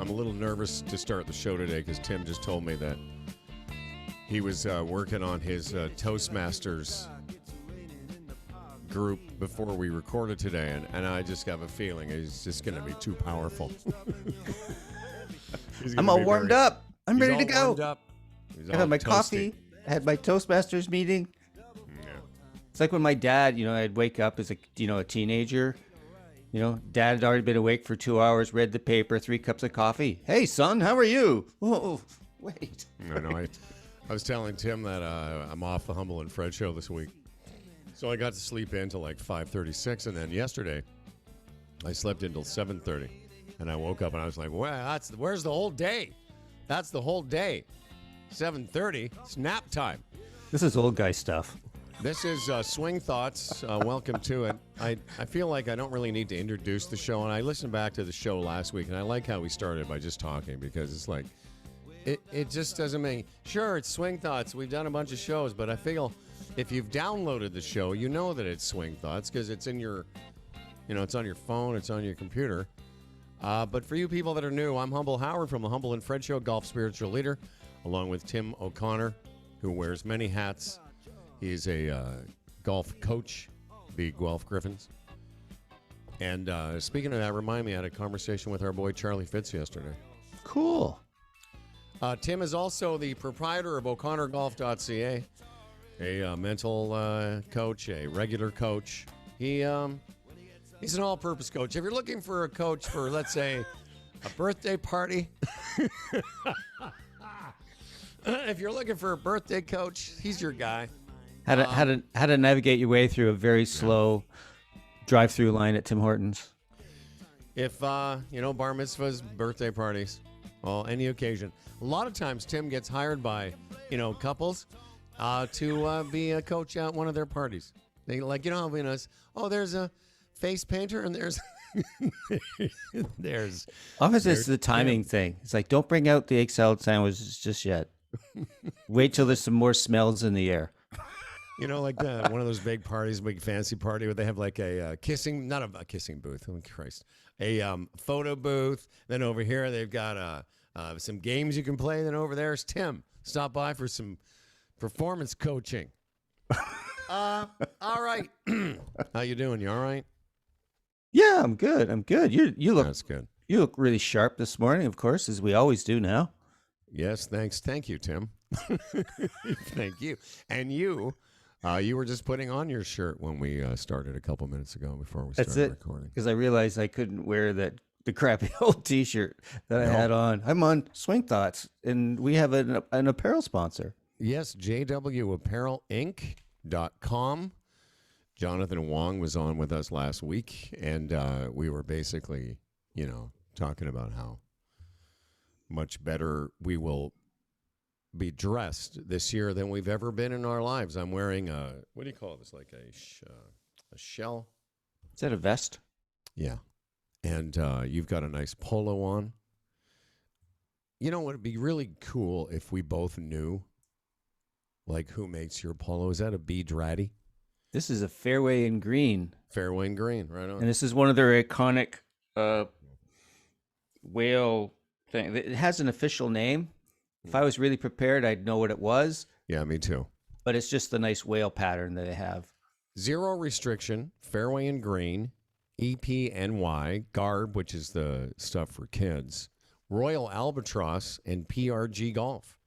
I'm a little nervous to start the show today because Tim just told me that he was working on his Toastmasters group before we recorded today, and I just have a feeling he's just going to be too powerful. I'm all warmed up. I'm ready to go. I had my toasty. coffee. I had my Toastmasters meeting. Yeah. It's like when my dad, I'd wake up as a teenager. Dad had already been awake for 2 hours, read the paper, 3 cups of coffee. Hey, son, how are you? Oh, wait. I was telling Tim that I'm off the Humble and Fred show this week. So I got to sleep in till like 5:36, and then yesterday I slept until 7:30. And I woke up and I was like, well, where's the whole day? That's the whole day. 7:30, it's nap time. This is old guy stuff. This is Swing Thoughts. Welcome to it. I feel like I don't really need to introduce the show, and I listened back to the show last week, and I like how we started by just talking, because it's like, it just doesn't make... Sure, it's Swing Thoughts. We've done a bunch of shows, but I feel if you've downloaded the show, you know that it's Swing Thoughts, because it's in your, it's on your phone, it's on your computer. But for you people that are new, I'm Humble Howard from the Humble and Fred Show, golf spiritual leader, along with Tim O'Connor, who wears many hats. He's a golf coach, the Guelph Griffins. And speaking of that, remind me, I had a conversation with our boy Charlie Fitz yesterday. Cool. Tim is also the proprietor of o'connorgolf.ca, a mental coach, a regular coach. He's an all-purpose coach. If you're looking for a coach for, let's say, a birthday party, if you're looking for a birthday coach, he's your guy. How to navigate your way through a very slow drive-through line at Tim Hortons. If bar mitzvahs, birthday parties, any occasion. A lot of times Tim gets hired by couples to be a coach at one of their parties. They there's a face painter and there's Obviously, it's the timing thing. It's like, don't bring out the egg salad sandwiches just yet. Wait till there's some more smells in the air. Like one of those big parties, big fancy party where they have like a kissing, not a kissing booth, oh Christ, a photo booth. Then over here they've got some games you can play. Then over there's Tim. Stop by for some performance coaching. All right. How you doing? You all right? Yeah, I'm good. You look. That's good. You look really sharp this morning, of course, as we always do now. Yes, thanks. Thank you, Tim. Thank you. And you were just putting on your shirt when we started a couple minutes ago before we started recording. Because I realized I couldn't wear the crappy old T-shirt that I had on. I'm on Swing Thoughts, and we have an apparel sponsor. Yes, jwapparelinc.com. Jonathan Wong was on with us last week, and we were basically, talking about how much better we will be dressed this year than we've ever been in our lives. I'm wearing what do you call this? Like a shell? Is that a vest? Yeah. And you've got a nice polo on. It would be really cool if we both knew, like, who makes your polo. Is that a B. Dratty? This is a Fairway and Green. Fairway and Green, right on. And this is one of their iconic whale thing. It has an official name. If I was really prepared, I'd know what it was. Yeah, me too. But it's just the nice whale pattern that they have. Zero restriction, Fairway and Green, EPNY, Garb, which is the stuff for kids, Royal Albatross, and PRG Golf.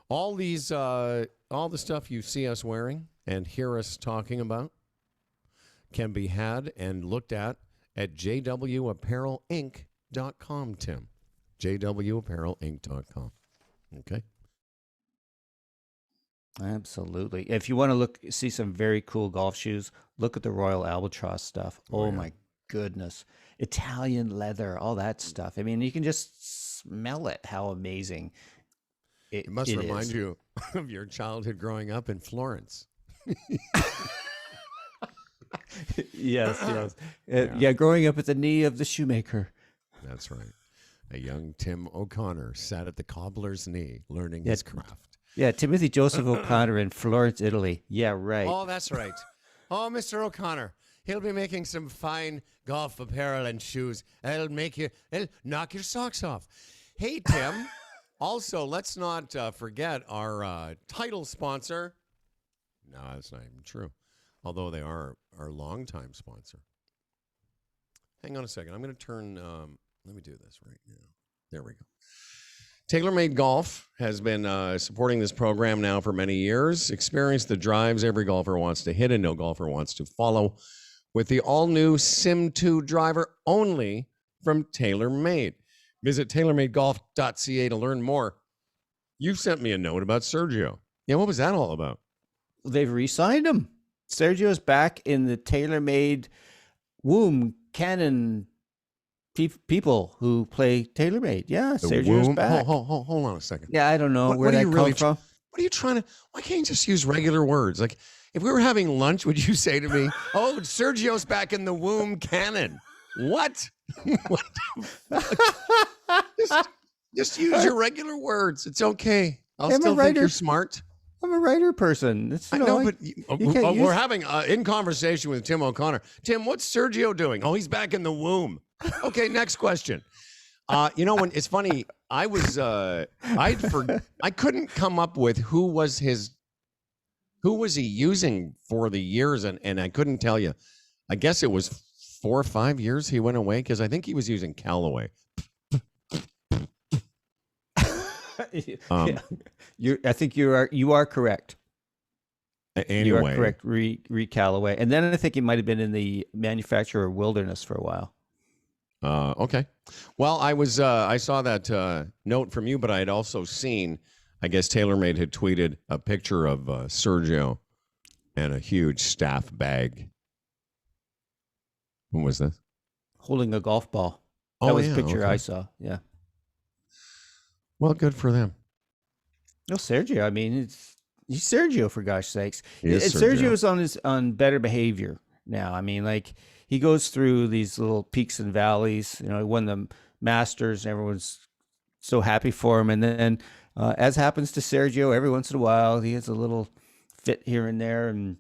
All these, all the stuff you see us wearing and hear us talking about can be had and looked at jwapparelinc.com, Tim. jwapparelinc.com. Okay. Absolutely. If you want to see some very cool golf shoes, look at the Royal Albatross stuff. Oh my goodness. Italian leather, all that stuff. I mean, you can just smell it, how amazing it must remind you of your childhood growing up in Florence. Yes. Yeah, growing up at the knee of the shoemaker. That's right. A young Tim O'Connor sat at the cobbler's knee learning his craft. Yeah, Timothy Joseph O'Connor in Florence, Italy. Yeah, right. Oh, that's right. Oh, Mr. O'Connor. He'll be making some fine golf apparel and shoes. It'll knock your socks off. Hey, Tim. Also, let's not forget our title sponsor. No, that's not even true. Although they are our longtime sponsor. Hang on a second. I'm going to turn. Let me do this right now. There we go. TaylorMade Golf has been supporting this program now for many years. Experience the drives every golfer wants to hit and no golfer wants to follow with the all-new Sim2 driver only from TaylorMade. Visit TaylorMadeGolf.ca to learn more. You sent me a note about Sergio. Yeah, what was that all about? They've re-signed him. Sergio's back in the TaylorMade womb canon people who play TaylorMade. Yeah, Sergio's back. Hold on a second. Yeah, I don't know where that comes from. What are you trying to? Why can't you just use regular words? Like, if we were having lunch, would you say to me, "Oh, Sergio's back in the womb canon"? What? What just use your regular words. It's okay. I'll still think you're smart. I'm a writer person. I know, but we're having in conversation with Tim O'Connor. Tim, what's Sergio doing? Oh, he's back in the womb. Okay, next question. When it's funny, I couldn't come up with who was he using for the years, and I couldn't tell you. I guess it was 4 or 5 years he went away because I think he was using Callaway. I think you are correct. Anyway, you are correct. Re Callaway, and then I think he might have been in the manufacturer Wilderness for a while. Okay. Well, I saw that note from you, but I had also seen, I guess TaylorMade had tweeted a picture of Sergio and a huge staff bag. What was this? Holding a golf ball. That was a picture I saw. Yeah. Well, good for them. No, Sergio. I mean, he's Sergio, for gosh sakes. Sergio's on better behavior now. I mean, like, he goes through these little peaks and valleys. He won the Masters, and everyone's so happy for him. And then, as happens to Sergio, every once in a while, he has a little fit here and there, and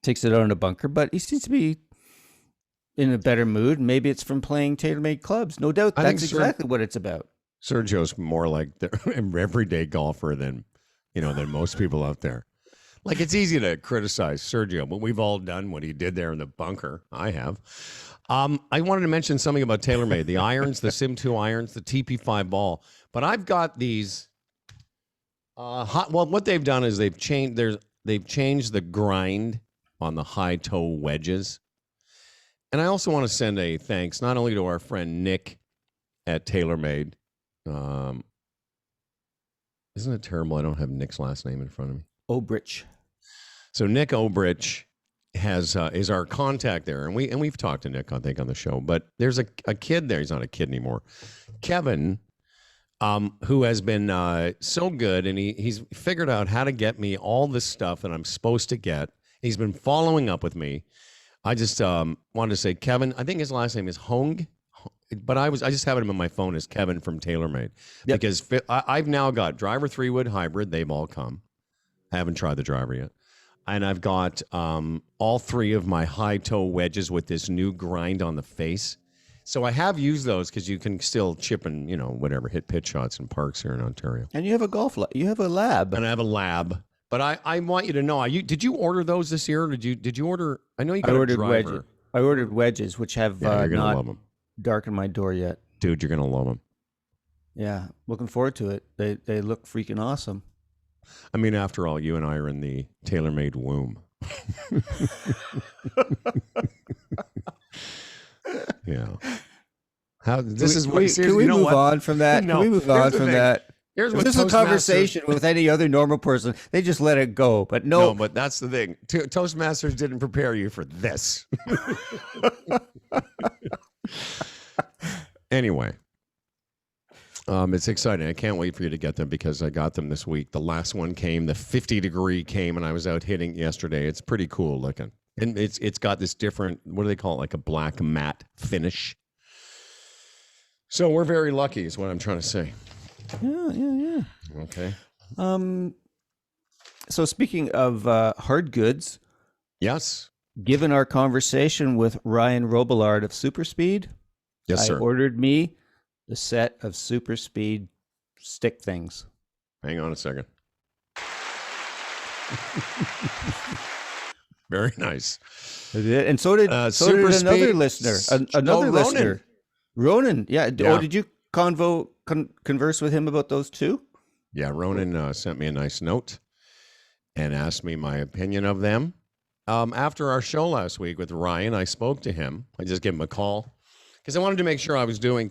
takes it out in a bunker. But he seems to be in a better mood. Maybe it's from playing TaylorMade clubs. No doubt, that's exactly what it's about. Sergio's more like the everyday golfer than most people out there. Like, it's easy to criticize Sergio, but we've all done what he did there in the bunker. I have. I wanted to mention something about TaylorMade, the irons, the Sim2 irons, the TP5 ball. But I've got these. What they've done is they've changed the grind on the high toe wedges. And I also want to send a thanks not only to our friend Nick at TaylorMade. Isn't it terrible I don't have Nick's last name in front of me? Obrich. So Nick Obrich is our contact there, and we've talked to Nick, I think, on the show. But there's a kid there. He's not a kid anymore. Kevin, who has been so good, and he's figured out how to get me all this stuff that I'm supposed to get. He's been following up with me. I just wanted to say, Kevin, I think his last name is Hong. But I just have him on my phone as Kevin from TaylorMade. Yep. Because I've now got driver 3-wood hybrid. They've all come. I haven't tried the driver yet. And I've got all 3 of my high toe wedges with this new grind on the face. So I have used those because you can still chip and, hit pitch shots in parks here in Ontario. And you have you have a lab. And I have a lab. But I want you to know, did you order those this year? Or did you order? I know you got a driver. I ordered wedges, which have you're gonna love them. Darkened my door yet. Dude, you're going to love them. Yeah, looking forward to it. They look freaking awesome. I mean, after all, you and I are in the TaylorMade womb. Yeah. Can we move on from that? No, can we move on from that? Here's if this is a conversation with any other normal person, they just let it go. But no, but that's the thing. Toastmasters didn't prepare you for this. Anyway, it's exciting. I can't wait for you to get them because I got them this week. The last one came, the 50-degree came, and I was out hitting yesterday. It's pretty cool looking. And it's got this different, what do they call it, like a black matte finish. So we're very lucky is what I'm trying to say. Yeah. Okay. So speaking of hard goods. Yes. given our conversation with Ryan Robillard of Super Speed, Yes, I sir. ordered me the set of Super Speed stick things. Hang on a second. Very nice. And so did Super another Speed. listener. Oh, Another Ronan. listener. Ronan. Yeah. Yeah. Oh, did you converse with him about those too? Yeah, Ronan sent me a nice note and asked me my opinion of them. After our show last week with Ryan, I spoke to him. I just gave him a call because I wanted to make sure I was doing,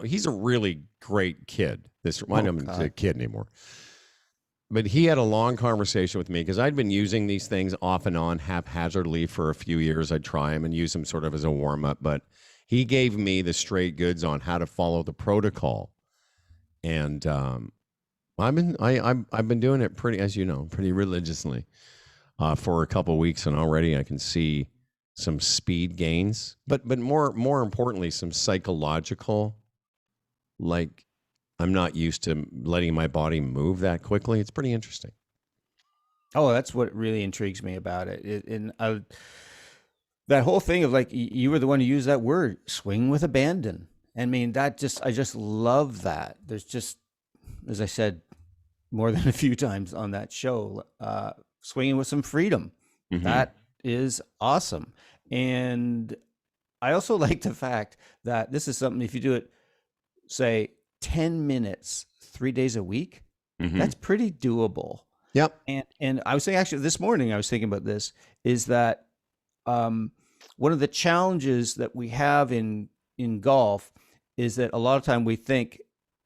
he's a really great kid. I don't know a kid anymore. But he had a long conversation with me because I'd been using these things off and on haphazardly for a few years. I'd try them and use them sort of as a warm-up. But he gave me the straight goods on how to follow the protocol. And I've been doing it pretty religiously for a couple of weeks, and already I can see some speed gains, but more importantly, some psychological, like I'm not used to letting my body move that quickly. It's pretty interesting. Oh, that's what really intrigues me about it. That whole thing of like you were the one who used that word, swing with abandon. I mean, I just love that. There's just, as I said more than a few times on that show, swinging with some freedom. Mm-hmm. That is awesome. And I also like the fact that this is something, if you do it, say 10 minutes, 3 days a week, that's pretty doable. Yep. And I was saying, actually, this morning, I was thinking about this, is that one of the challenges that we have in golf is that a lot of time we think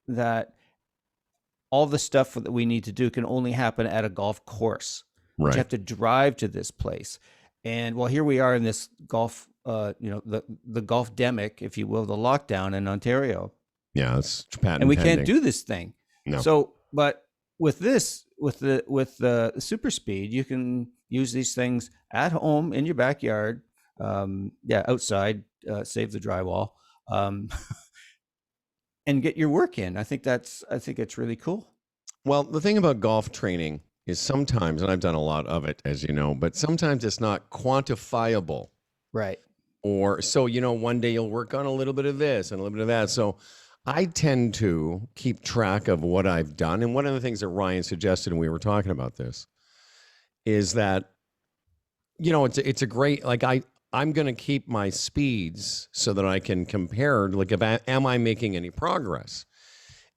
that all the stuff that we need to do can only happen at a golf course. Right. You have to drive to this place. And well, here we are in this golf, the golf demic, if you will, the lockdown in Ontario. Yeah, it's patent and we pending. can't do this thing. No. So, but with this, with the Super Speed, you can use these things at home in your backyard. Outside, save the drywall, and get your work in. I think it's really cool. Well, the thing about golf training is sometimes, and I've done a lot of it, as you know, but sometimes it's not quantifiable. Right. Or so, one day you'll work on a little bit of this and a little bit of that. So I tend to keep track of what I've done. And one of the things that Ryan suggested, and we were talking about this, is that, it's a great, like I'm going to keep my speeds so that I can compare, like, am I making any progress?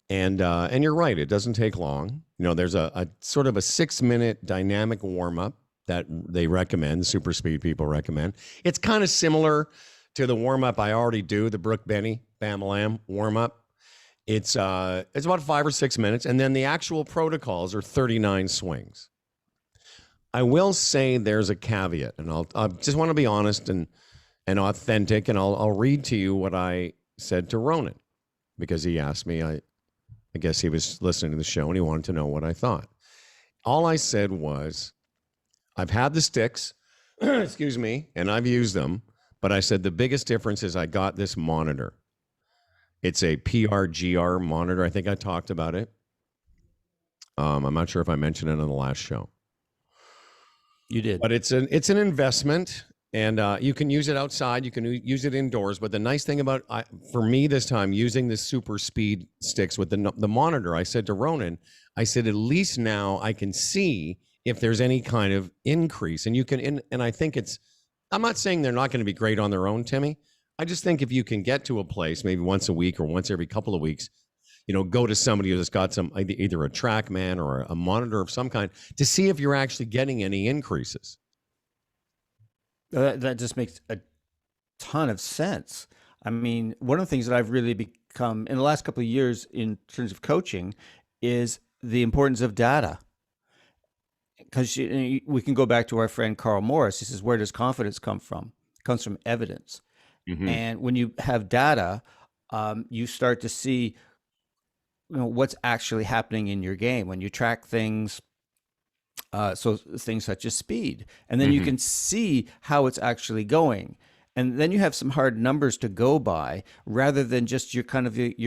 And you're right, it doesn't take long. There's a sort of a 6-minute dynamic warm-up that they recommend, Super Speed people recommend. It's kind of similar to the warm-up I already do, the Brooke Benny Bam Lam warm-up. It's about 5 or 6 minutes, and then the actual protocols are 39 swings. I will say there's a caveat, and I just want to be honest and authentic, and I'll read to you what I said to Ronan, because he asked me, I guess he was listening to the show and he wanted to know what I thought. All I said was, I've had the sticks, excuse me, and I've used them, but I said the biggest difference is I got this monitor. It's a PRGR monitor. I think I talked about it. I'm not sure if I mentioned it on the last show. You did. But it's an investment, and you can use it outside. You can use it indoors. But the nice thing about, for me this time, using the Super Speed sticks with the monitor, I said to Ronan, I said, at least now I can see if there's any kind of increase. And you can, and I think I'm not saying they're not going to be great on their own, Timmy. I just think if you can get to a place, maybe once a week or once every couple of weeks, go to somebody who's got some, either a TrackMan or a monitor of some kind, to see if you're actually getting any increases. That just makes a ton of sense. I mean, one of the things that I've really become in the last couple of years in terms of coaching is the importance of data. Because we can go back to our friend Carl Morris. He says, where does confidence come from? It comes from evidence. Mm-hmm. And when you have data, you start to see what's actually happening in your game when you track things. So things such as speed, and then you can see how it's actually going. And then you have some hard numbers to go by rather than just your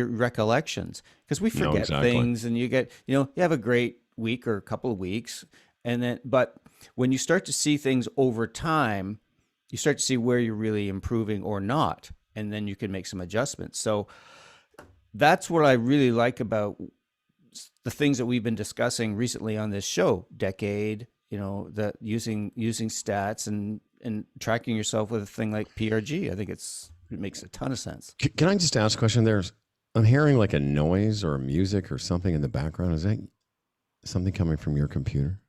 recollections, because we forget things, and you have a great week or a couple of weeks. But when you start to see things over time, you start to see where you're really improving or not, and then you can make some adjustments. So that's what I really like about the things that we've been discussing recently on this show. Decade, that using stats and tracking yourself with a thing like PRG. I think it makes a ton of sense. Can I just ask a question? I'm hearing like a noise or a music or something in the background. Is that something coming from your computer?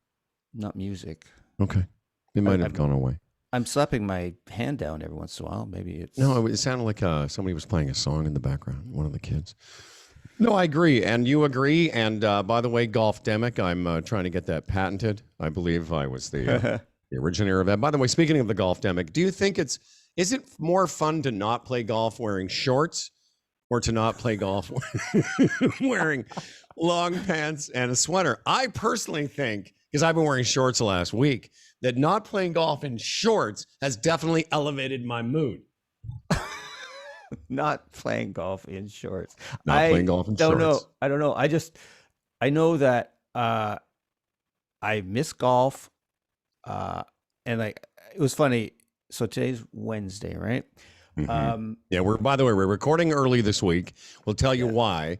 Not music. Okay. It might have gone away. I'm slapping my hand down every once in a while. Maybe it's... No, it sounded like somebody was playing a song in the background, one of the kids. No, I agree. And you agree. And by the way, Golfdemic, I'm trying to get that patented. I believe I was the originator of that. By the way, speaking of the Golfdemic, do you think is it more fun to not play golf wearing shorts or to not play golf wearing long pants and a sweater? I personally think, because I've been wearing shorts the last week, that not playing golf in shorts has definitely elevated my mood. Not playing golf in shorts. Not playing golf in shorts. I don't know. I know that I miss golf. And it was funny. So today's Wednesday, right? Mm-hmm. Yeah, by the way, we're recording early this week. We'll tell you why.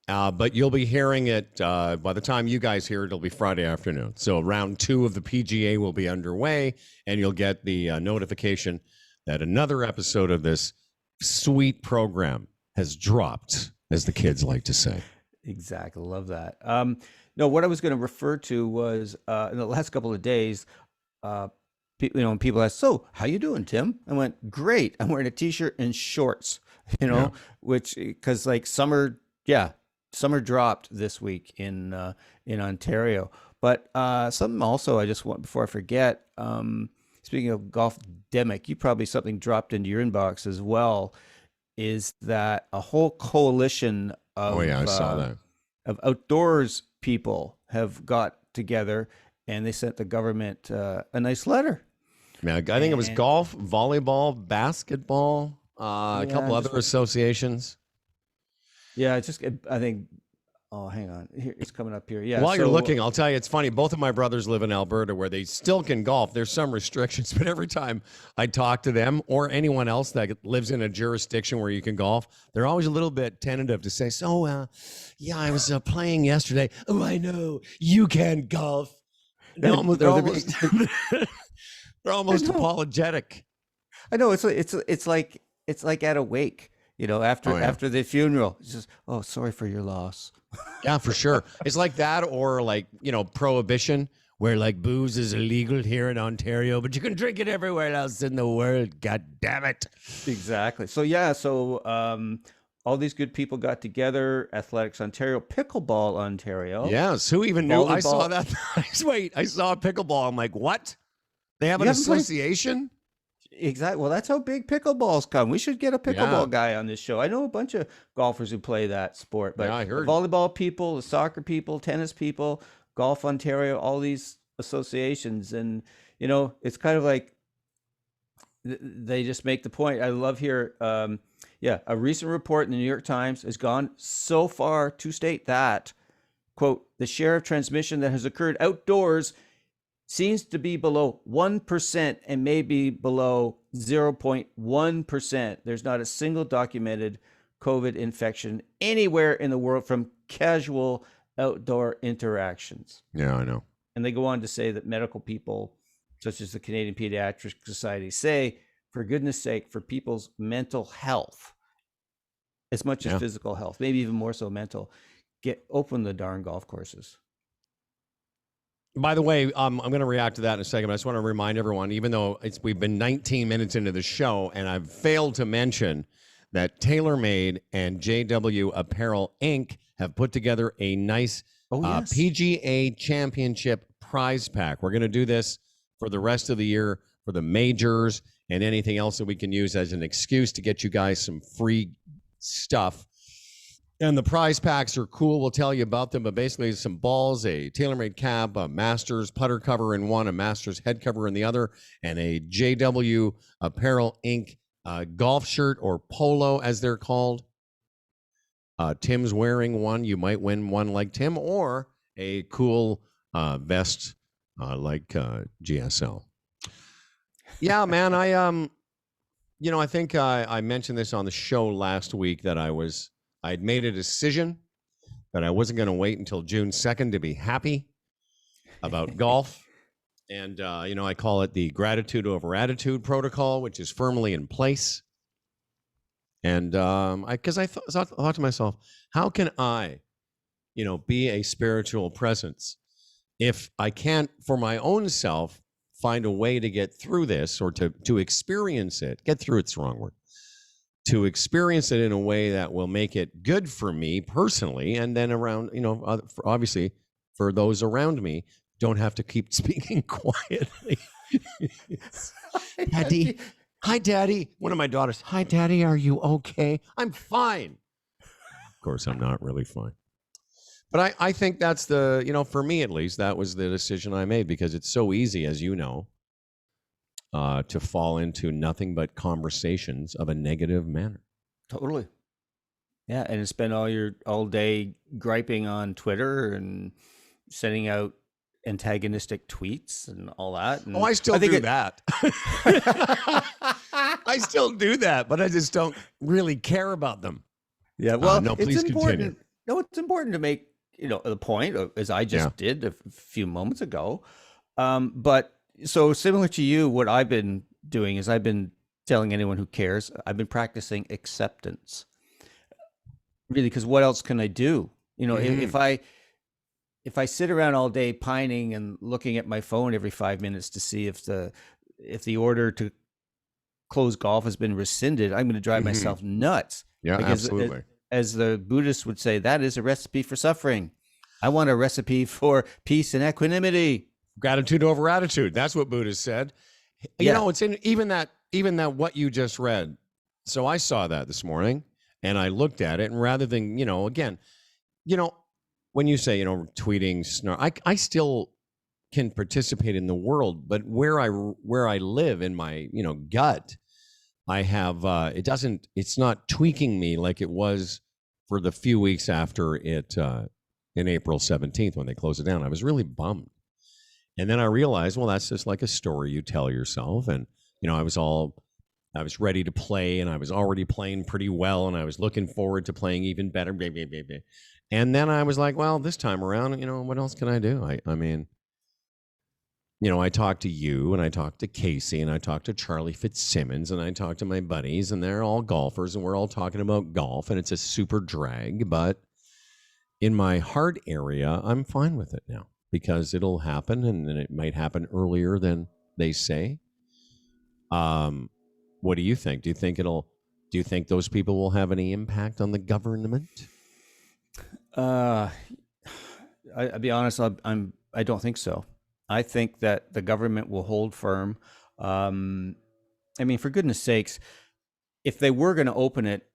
But you'll be hearing it by the time you guys hear it, it'll be Friday afternoon. So round 2 of the PGA will be underway, and you'll get the notification that another episode of this sweet program has dropped, as the kids like to say. Exactly. Love that. No, what I was going to refer to was in the last couple of days, when people ask, so how you doing, Tim? I went, great. I'm wearing a t-shirt and shorts, which, because like summer dropped this week in Ontario. But something also I just want, before I forget, speaking of Golfdemic, you probably something dropped into your inbox as well, is that a whole coalition of I saw that. Of outdoors people have got together and they sent the government a nice letter. Yeah, I think it was golf, volleyball, basketball, a couple other associations. Yeah, I think. Oh, hang on. Here, it's coming up here. Yeah. While you're looking, I'll tell you, it's funny. Both of my brothers live in Alberta where they still can golf. There's some restrictions, but every time I talk to them or anyone else that lives in a jurisdiction where you can golf, they're always a little bit tentative to say, I was playing yesterday. Oh, I know. You can golf. They're almost apologetic. I know. It's like at a wake, after the funeral. It's just, oh, sorry for your loss. Yeah, for sure. It's like that, or like, prohibition, where like booze is illegal here in Ontario, but you can drink it everywhere else in the world. God damn it. Exactly. So all these good people got together. Athletics Ontario, Pickleball Ontario. Yes. Who even knew? I saw that. Wait, I saw pickleball. I'm like, what? They have an association? Exactly. Well, that's how big pickleball's come. We should get a pickleball guy on this show. I know a bunch of golfers who play that sport, but I heard. The volleyball people, the soccer people, tennis people, Golf Ontario, all these associations. And, it's kind of like they just make the point. I love here. A recent report in the New York Times has gone so far to state that, quote, the share of transmission that has occurred outdoors seems to be below 1% and maybe below 0.1%. There's not a single documented COVID infection anywhere in the world from casual outdoor interactions. Yeah, I know. And they go on to say that medical people, such as the Canadian Pediatric Society, say, for goodness sake, for people's mental health, as much as physical health, maybe even more so mental, open the darn golf courses. By the way, I'm going to react to that in a second, but I just want to remind everyone, even though we've been 19 minutes into the show, and I've failed to mention that TaylorMade and JW Apparel Inc. have put together a nice PGA Championship prize pack. We're going to do this for the rest of the year for the majors and anything else that we can use as an excuse to get you guys some free stuff. And the prize packs are cool. We'll tell you about them, but basically some balls, a TaylorMade cap, a Masters putter cover in one, a Masters head cover in the other, and a JW Apparel Inc. Golf shirt or polo, as they're called. Tim's wearing one. You might win one like Tim, or a cool vest like GSL. Yeah, man. I think I mentioned this on the show last week that I'd made a decision that I wasn't going to wait until June 2nd to be happy about golf. And, I call it the gratitude over attitude protocol, which is firmly in place. And because I thought to myself, how can I, be a spiritual presence if I can't, for my own self, find a way to get through this or to experience it? Get through it's the wrong word. To experience it in a way that will make it good for me personally, and then around, obviously for those around me, don't have to keep speaking quietly. Daddy, hi, Daddy. One of my daughters, hi, Daddy. Are you okay? I'm fine. Of course, I'm not really fine. But I think that's for me at least, that was the decision I made because it's so easy, as you know, to fall into nothing but conversations of a negative manner. Totally. Yeah, and spend all day griping on Twitter and sending out antagonistic tweets and all that. And I still do that. I still do that, but I just don't really care about them. Yeah, well, no, please continue. No, it's important to make the point, as I just did a few moments ago. But so similar to you, what I've been doing is I've been telling anyone who cares, I've been practicing acceptance. Really, because what else can I do? If I sit around all day pining and looking at my phone every 5 minutes to see if the order to close golf has been rescinded, I'm going to drive myself nuts. Yeah, because absolutely. As the Buddhists would say, that is a recipe for suffering. I want a recipe for peace and equanimity. Gratitude over attitude. That's what Buddhists said. It's in even that what you just read. So I saw that this morning and I looked at it, and rather than, when you say, tweeting, snark, I still can participate in the world, but where I live in my, gut, I have, it's not tweaking me like it was for the few weeks after it, in April 17th, when they closed it down. I was really bummed. And then I realized, well, that's just like a story you tell yourself. And, I was ready to play, and I was already playing pretty well, and I was looking forward to playing even better. And then I was like, well, this time around, what else can I do? I mean, I talked to you, and I talked to Casey, and I talked to Charlie Fitzsimmons, and I talked to my buddies, and they're all golfers, and we're all talking about golf, and it's a super drag. But in my heart area, I'm fine with it now because it'll happen, and it might happen earlier than they say. What do you think? Do you think those people will have any impact on the government? I'll be honest. I don't think so. I think that the government will hold firm. I mean, for goodness sakes, if they were going to open it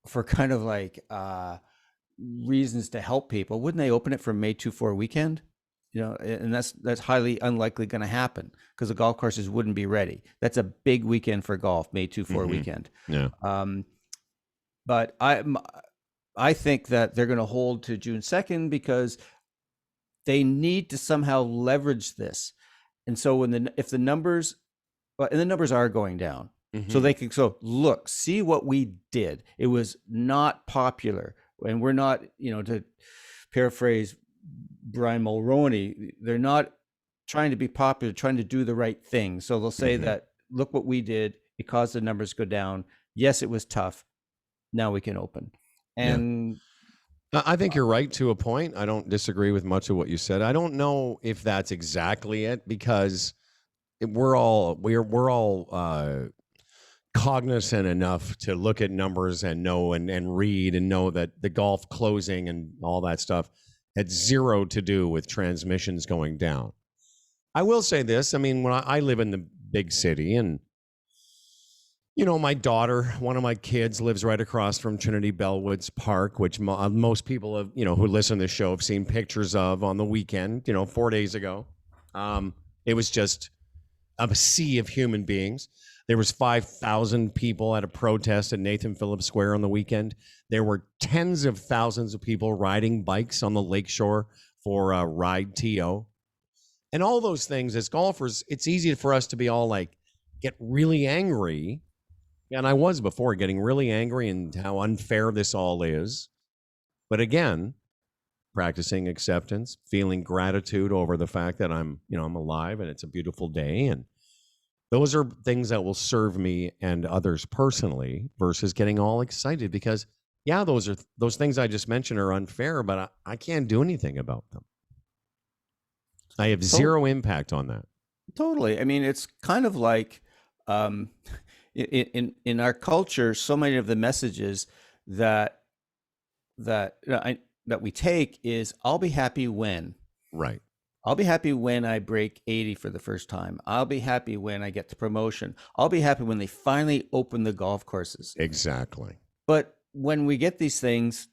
for kind of like reasons to help people, wouldn't they open it for May 2-4 weekend? And that's highly unlikely going to happen because the golf courses wouldn't be ready. That's a big weekend for golf, May 2-4 weekend. Yeah. But I think that they're going to hold to June 2nd because they need to somehow leverage this. And so if the numbers, and the numbers are going down, so they can look, see what we did. It was not popular, and we're not, to paraphrase Brian Mulroney, they're not trying to be popular, trying to do the right thing. So they'll say that, look what we did. It caused the numbers to go down. Yes, it was tough. Now we can open. And I think you're right to a point. I don't disagree with much of what you said. I don't know if that's exactly it because we're all cognizant enough to look at numbers and know and read and know that the golf closing and all that stuff had zero to do with transmissions going down. I will say this. I mean, when I live in the big city, and my daughter, one of my kids, lives right across from Trinity Bellwoods Park, which most people have, who listen to the show have seen pictures of on the weekend, 4 days ago. It was just a sea of human beings. There was 5,000 people at a protest at Nathan Phillips Square on the weekend. There were tens of thousands of people riding bikes on the lakeshore for Ride TO. And all those things as golfers, it's easy for us to be all like, get really angry. And I was before getting really angry and how unfair this all is. But again, practicing acceptance, feeling gratitude over the fact that I'm alive and it's a beautiful day. And those are things that will serve me and others personally versus getting all excited because, yeah, those things I just mentioned are unfair, but I can't do anything about them. I have zero impact on that. Totally. I mean, it's kind of like in our culture, so many of the messages that we take is, I'll be happy when. Right. I'll be happy when I break 80 for the first time. I'll be happy when I get the promotion. I'll be happy when they finally open the golf courses. Exactly. But when we get these things,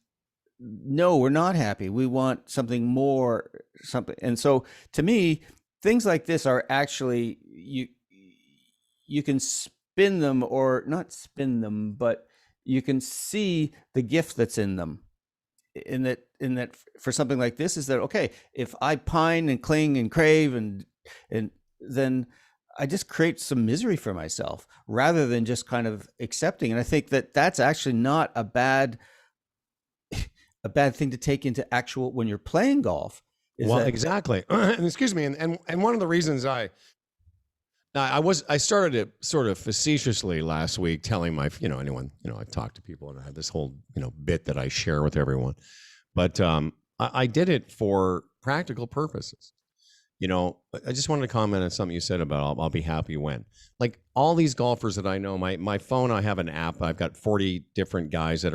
no, we're not happy. We want something more, something. And so to me, things like this are actually, you can spin them, or not spin them, but you can see the gift that's in them. In that for something like this is that, okay, if I pine and cling and crave and then I just create some misery for myself rather than just kind of accepting. And I think that that's actually not a bad thing to take into actual when you're playing golf. Exactly. Excuse me. And one of the reasons I started it sort of facetiously last week, telling my, anyone, I talk to people and I have this whole, bit that I share with everyone. But I did it for practical purposes. I just wanted to comment on something you said about I'll be happy when. Like all these golfers that I know, my phone, I have an app. I've got 40 different guys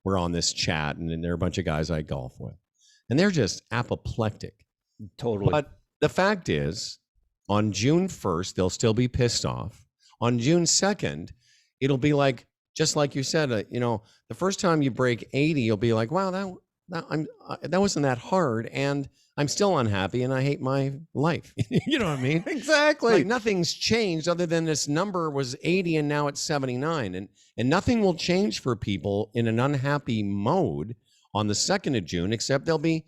we're on this chat, and then there are a bunch of guys I golf with. And they're just apoplectic. Totally. But the fact is, on June 1st, they'll still be pissed off. On June 2nd, it'll be like, just like you said, the first time you break 80, you'll be like, wow, that wasn't that hard. And I'm still unhappy and I hate my life. You know what I mean? Exactly. Like nothing's changed other than this number was 80 and now it's 79. And nothing will change for people in an unhappy mode on the 2nd of June, except they'll be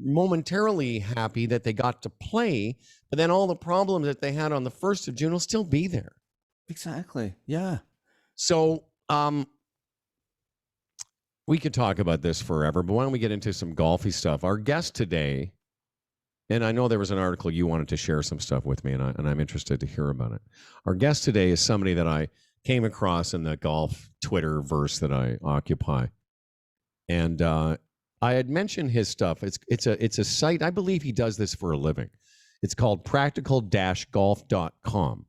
momentarily happy that they got to play, but then all the problems that they had on the 1st of June will still be there. Exactly. Yeah. So we could talk about this forever, but why don't we get into some golfy stuff? Our guest today, and I know there was an article you wanted to share some stuff with me, and I'm interested to hear about it. Our guest today is somebody that I came across in the golf Twitter verse that I occupy. And I had mentioned his stuff. It's a site. I believe he does this for a living. It's called practical-golf.com.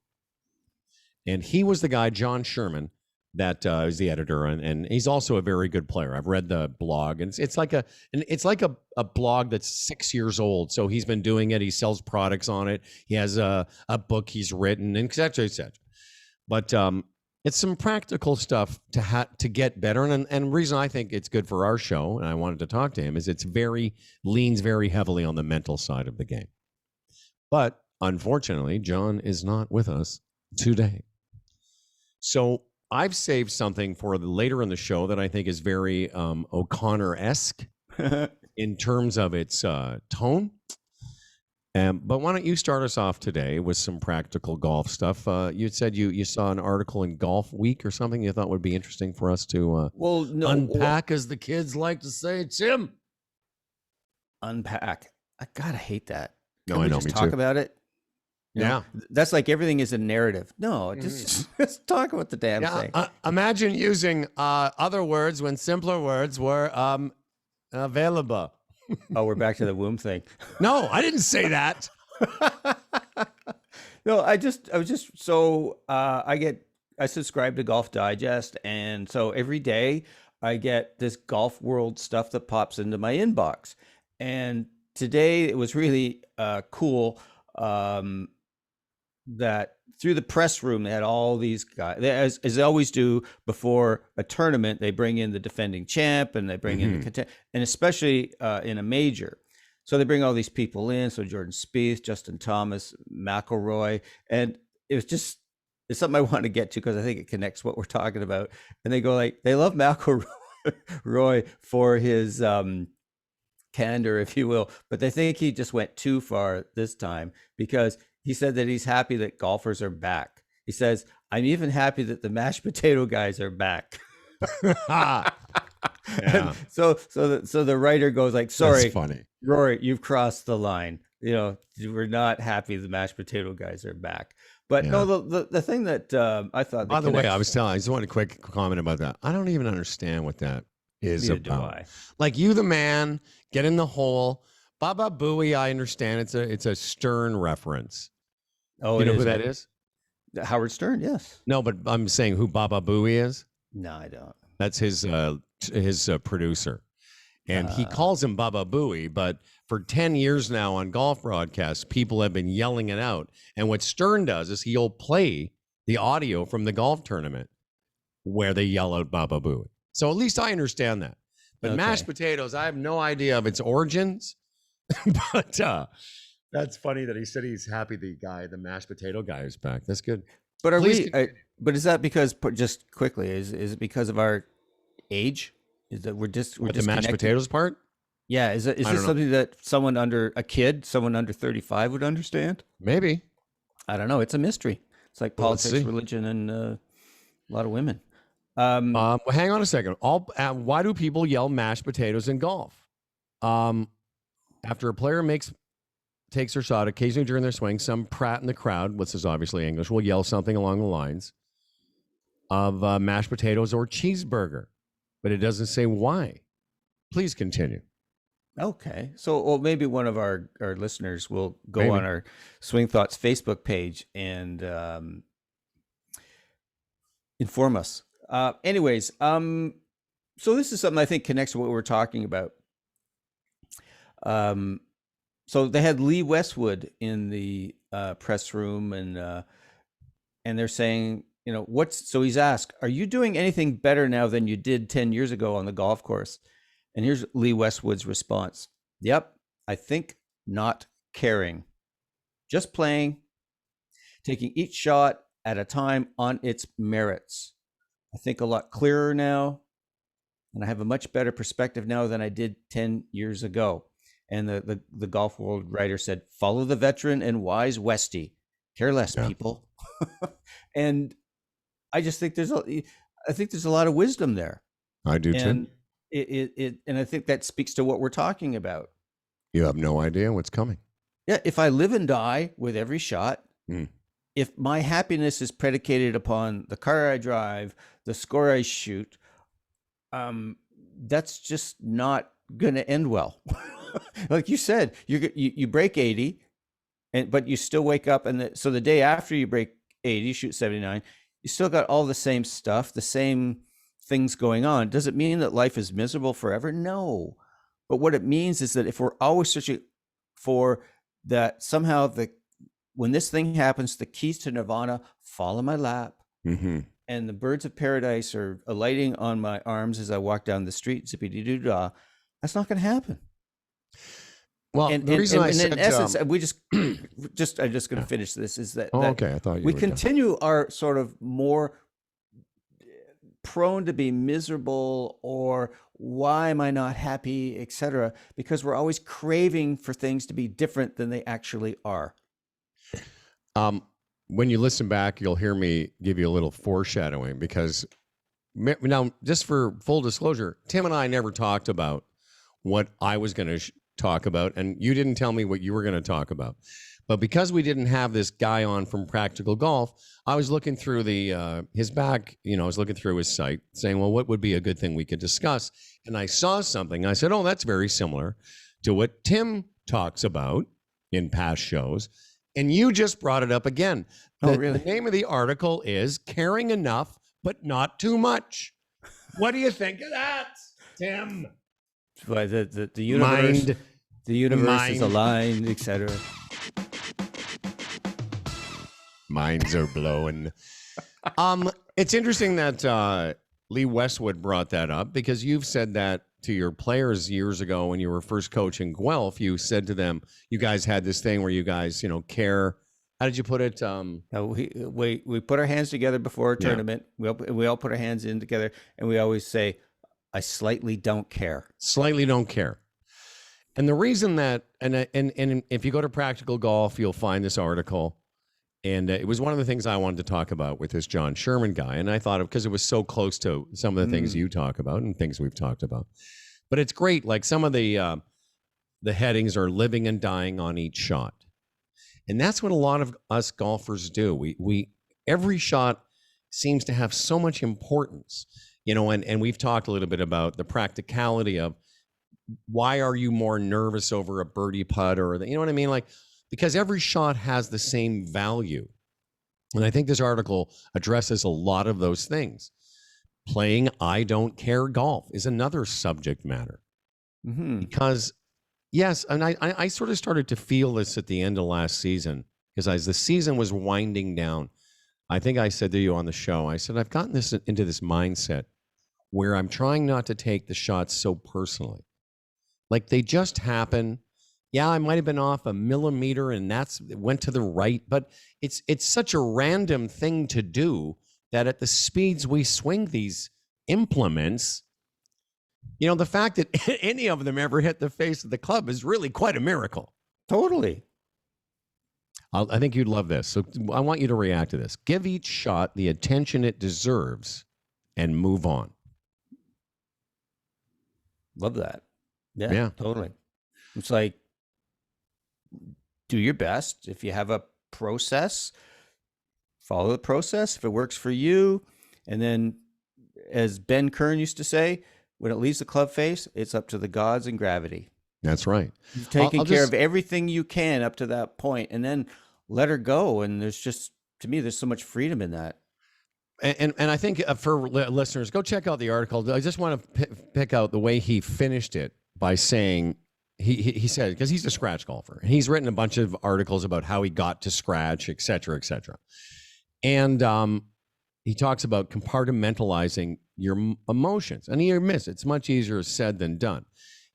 And he was the guy, John Sherman, that is the editor, and he's also a very good player. I've read the blog, and it's like a blog that's 6 years old. So he's been doing it. He sells products on it. He has a book he's written, and et cetera, et cetera. But it's some practical stuff to get better. And the reason I think it's good for our show, and I wanted to talk to him, is leans very heavily on the mental side of the game. But unfortunately, John is not with us today. So I've saved something for later in the show that I think is very O'Connor-esque in terms of its tone. But why don't you start us off today with some practical golf stuff? You said you saw an article in Golf Week or something you thought would be interesting for us to unpack, as the kids like to say. Tim, unpack. I gotta hate that. No, I know. Just talk about it. Yeah, that's like everything is a narrative. No, just talk about the damn thing. Imagine using other words when simpler words were available. Oh, we're back to the womb thing. No, I didn't say that. No, I subscribe to Golf Digest, and so every day I get this Golf World stuff that pops into my inbox. And today it was really cool that through the press room they had all these guys, as they always do before a tournament. They bring in the defending champ, and they bring in the and especially in a major. So they bring all these people in. So Jordan Spieth, Justin Thomas, McIlroy, and it's something I want to get to because I think it connects what we're talking about. And they go like, they love McIlroy for his candor, if you will, but they think he just went too far this time because he said that he's happy that golfers are back. He says, "I'm even happy that the mashed potato guys are back." Yeah. So the writer goes like, "Sorry, That's funny. Rory, you've crossed the line. We're not happy the mashed potato guys are back." But no, the thing that I thought. By the way, I just wanted a quick comment about that. I don't even understand what that is Neither do about. I. Like, you, the man, get in the hole. Baba Booey, I understand. It's a Stern reference. Oh, you know who that is? Howard Stern, yes. No, but I'm saying who Baba Booey is. No, I don't. That's his producer. And he calls him Baba Booey, but for 10 years now on golf broadcasts, people have been yelling it out. And what Stern does is he'll play the audio from the golf tournament where they yell out Baba Booey. So at least I understand that. But mashed potatoes, I have no idea of its origins. But that's funny that he said he's happy the mashed potato guy is back. That's good. But but is that because, just quickly, is it because of our age? Is that we're just the mashed potatoes part? Yeah, is this something that someone under 35 would understand? Maybe. I don't know. It's a mystery. It's like politics, religion, and a lot of women. Hang on a second. Why do people yell mashed potatoes in golf? After a player takes their shot, occasionally during their swing, some prat in the crowd, which is obviously English, will yell something along the lines of mashed potatoes or cheeseburger, but it doesn't say why. Please continue. Okay. So maybe one of our listeners will go on our Swing Thoughts Facebook page and inform us. Anyways, so this is something I think connects to what we're talking about. So they had Lee Westwood in the press room, and they're saying, so he's asked, "Are you doing anything better now than you did 10 years ago on the golf course?" And here's Lee Westwood's response. "Yep, I think not caring. Just playing, taking each shot at a time on its merits. I think a lot clearer now, and I have a much better perspective now than I did 10 years ago." And the Golf World writer said, "Follow the veteran and wise Westy. Care less, people." And I just think there's a lot of wisdom there. I do and too. And I think that speaks to what we're talking about. You have no idea what's coming. Yeah, if I live and die with every shot, if my happiness is predicated upon the car I drive, the score I shoot, that's just not going to end well. Like you said, you break 80, but you still wake up, and so the day after you break 80, you shoot 79, you still got all the same stuff, the same things going on. Does it mean that life is miserable forever? No. But what it means is that if we're always searching for that, somehow when this thing happens, the keys to nirvana fall in my lap, and the birds of paradise are alighting on my arms as I walk down the street, zippity-doo-dah, that's not going to happen. Well, the reason I said, in essence, we I'm just going to finish this, is that, okay, I thought you we were continue our sort of more prone to be miserable, or why am I not happy, etc., because we're always craving for things to be different than they actually are. When you listen back, you'll hear me give you a little foreshadowing, because now, just for full disclosure, Tim and I never talked about what I was going to talk about, and you didn't tell me what you were going to talk about. But because we didn't have this guy on from Practical Golf, I was looking through his back, I was looking through his site saying, well, what would be a good thing we could discuss? And I saw something. I said, oh, that's very similar to what Tim talks about in past shows. And you just brought it up again. Really? The name of the article is Caring Enough, but Not Too Much. What do you think of that, Tim? Why the universe, the universe is aligned, etc. Minds are blowing. It's interesting that Lee Westwood brought that up, because you've said that to your players years ago when you were first coaching Guelph. You said to them, you guys had this thing where you guys, care. How did you put it? We put our hands together before a tournament. We all put our hands in together, and we always say, I slightly don't care. Slightly don't care. And the reason that, and if you go to Practical Golf, you'll find this article. And it was one of the things I wanted to talk about with this John Sherman guy. And I thought of, because it was so close to some of the things you talk about and things we've talked about. But it's great. Like some of the headings are living and dying on each shot. And that's what a lot of us golfers do. We every shot seems to have so much importance, and we've talked a little bit about the practicality of why are you more nervous over a birdie putt or you know what I mean? Like, because every shot has the same value. And I think this article addresses a lot of those things. Playing I don't care golf is another subject matter. Because yes, and I sort of started to feel this at the end of last season, because as the season was winding down, I think I said to you on the show, I said, I've gotten into this mindset where I'm trying not to take the shots so personally. Like they just happen. Yeah, I might have been off a millimeter and it went to the right, but it's such a random thing to do that at the speeds we swing these implements, the fact that any of them ever hit the face of the club is really quite a miracle. Totally. I think you'd love this. So I want you to react to this. Give each shot the attention it deserves and move on. Love that. Yeah, totally. It's like, do your best. If you have a process, follow the process. If it works for you. And then, as Ben Kern used to say, when it leaves the club face, it's up to the gods and gravity. That's right. You've taken care of everything you can up to that point, and then let her go. And there's just, to me, there's so much freedom in that. And I think for listeners, go check out the article. I just want to pick out the way he finished it by saying, he said, because he's a scratch golfer. He's written a bunch of articles about how he got to scratch, et cetera, et cetera. And he talks about compartmentalizing your emotions. And he admits it's much easier said than done.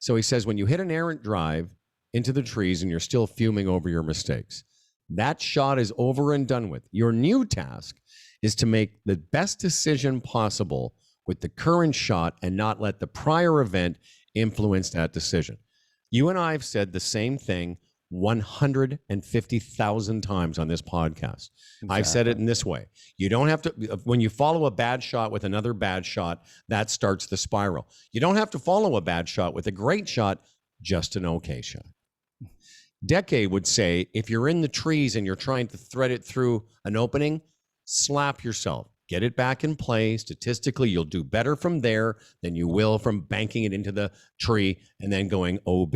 So he says, when you hit an errant drive into the trees and you're still fuming over your mistakes, that shot is over and done with. Your new task is to make the best decision possible with the current shot and not let the prior event influence that decision. You and I have said the same thing 150,000 times on this podcast. Exactly. I've said it in this way. You don't have to, when you follow a bad shot with another bad shot, that starts the spiral. You don't have to follow a bad shot with a great shot, just an okay shot. Decade would say, if you're in the trees and you're trying to thread it through an opening, slap yourself. Get it back in play. Statistically, you'll do better from there than you will from banking it into the tree and then going OB.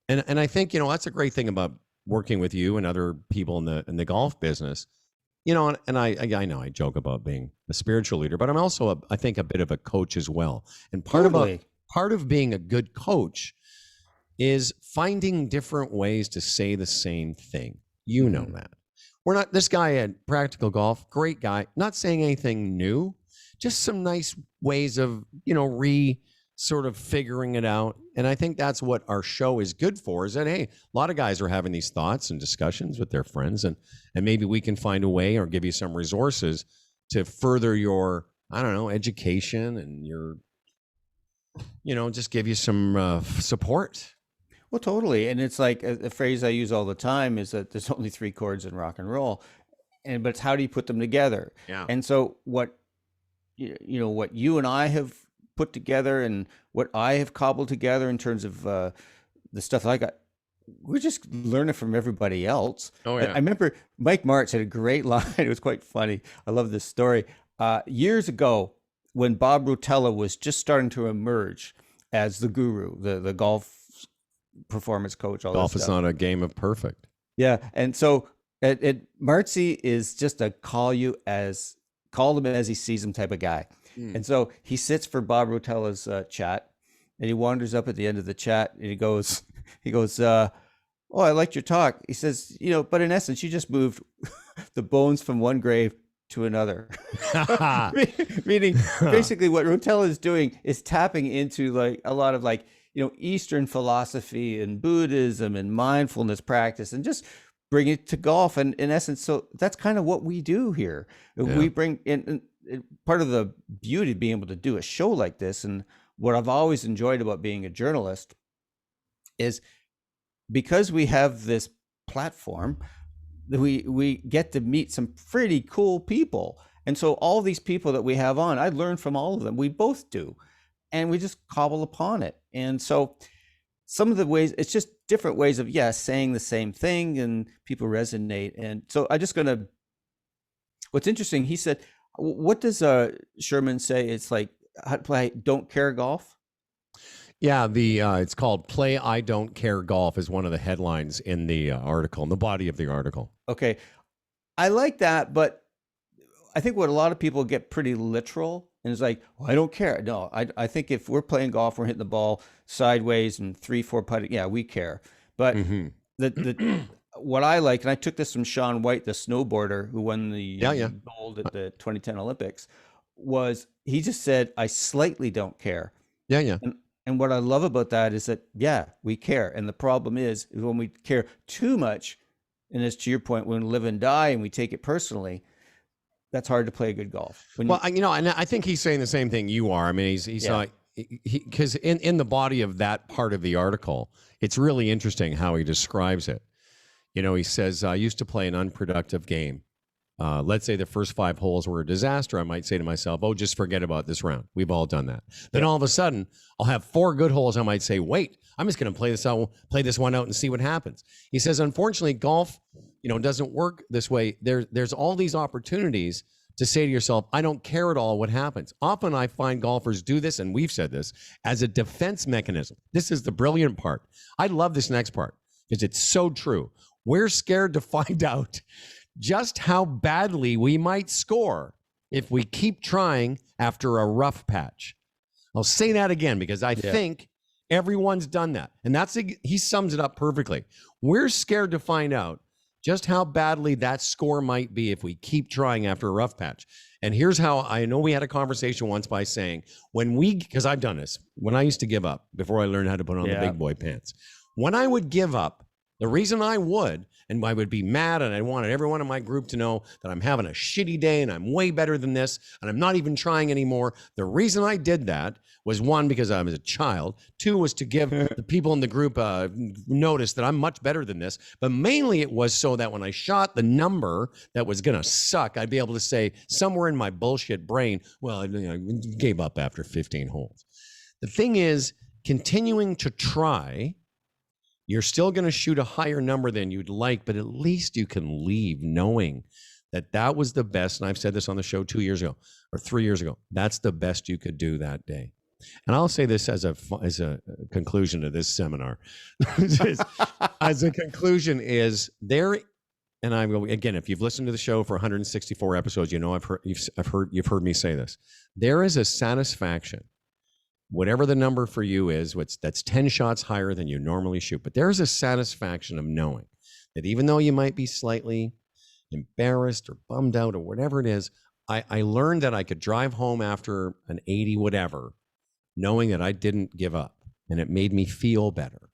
And I think, that's a great thing about working with you and other people in the golf business. And I know I joke about being a spiritual leader, but I'm also I think a bit of a coach as well. And part of being a good coach is finding different ways to say the same thing. You know that. We're not, this guy at Practical Golf, great guy, not saying anything new, just some nice ways of, sort of figuring it out. And I think that's what our show is good for, is that, hey, a lot of guys are having these thoughts and discussions with their friends, and maybe we can find a way or give you some resources to further your, education and your, just give you some support. Well, totally. And it's like a phrase I use all the time is that there's only 3 chords in rock and roll, but it's how do you put them together? Yeah. And so what you and I have put together and what I have cobbled together in terms of the stuff that I got, we're just learning from everybody else. Oh, yeah. I remember Mike Martz had a great line. It was quite funny. I love this story. Years ago, when Bob Rotella was just starting to emerge as the guru, the golf performance coach, all golf that is stuff. not a game of perfect. Yeah. And so Martzy is just a call him as he sees him type of guy. And so he sits for Bob Rotella's chat, and he wanders up at the end of the chat, and he goes, oh, I liked your talk. He says, but in essence, you just moved the bones from one grave to another. Meaning, basically, what Rotella is doing is tapping into like a lot of Eastern philosophy and Buddhism and mindfulness practice, and just bring it to golf. And in essence, so that's kind of what we do here. Yeah. We bring in. Part of the beauty of being able to do a show like this, and what I've always enjoyed about being a journalist, is because we have this platform, we get to meet some pretty cool people. And so all these people that we have on, I learn from all of them. We both do. And we just cobble upon it. And so some of the ways, it's just different ways of, saying the same thing, and people resonate. And so what's interesting, he said, what does Sherman say? It's like, how to play don't care golf? Yeah, it's called "Play I Don't Care Golf" is one of the headlines in the article, in the body of the article. Okay, I like that, but I think what a lot of people get pretty literal, and it's like, well, I don't care. No, I think if we're playing golf, we're hitting the ball sideways and 3-4 putting, yeah, we care. But the what I like, and I took this from Shaun White, the snowboarder who won the gold at the 2010 Olympics, was he just said, I slightly don't care. Yeah. And what I love about that is that, we care. And the problem is when we care too much, and as to your point, when we live and die and we take it personally, that's hard to play good golf. And I think he's saying the same thing you are. I mean, he's like, because in the body of that part of the article, it's really interesting how he describes it. He says, I used to play an unproductive game. Let's say the first 5 holes were a disaster. I might say to myself, oh, just forget about this round. We've all done that. Then all of a sudden, I'll have 4 good holes. I might say, wait, I'm just going to play this one out and see what happens. He says, unfortunately, golf, doesn't work this way. There's all these opportunities to say to yourself, I don't care at all what happens. Often I find golfers do this, and we've said this, as a defense mechanism. This is the brilliant part. I love this next part because it's so true. We're scared to find out just how badly we might score if we keep trying after a rough patch. I'll say that again because I think everyone's done that. And he sums it up perfectly. We're scared to find out just how badly that score might be if we keep trying after a rough patch. And here's how I know we had a conversation once by saying, because I've done this, when I used to give up before I learned how to put on the big boy pants, when I would give up, the reason I would be mad and I wanted everyone in my group to know that I'm having a shitty day and I'm way better than this and I'm not even trying anymore. The reason I did that was 1, because I was a child. 2 was to give the people in the group notice that I'm much better than this. But mainly it was so that when I shot the number that was going to suck, I'd be able to say somewhere in my bullshit brain, well, I gave up after 15 holes. The thing is, continuing to try, you're still going to shoot a higher number than you'd like, but at least you can leave knowing that was the best. And I've said this on the show 2 years ago or 3 years ago. That's the best you could do that day. And I'll say this as a conclusion to this seminar. As a conclusion is there, and I will, again, if you've listened to the show for 164 episodes, you've heard me say this. There is a satisfaction, whatever the number for you is, that's 10 shots higher than you normally shoot. But there's a satisfaction of knowing that even though you might be slightly embarrassed or bummed out or whatever it is, I learned that I could drive home after an 80 whatever, knowing that I didn't give up, and it made me feel better.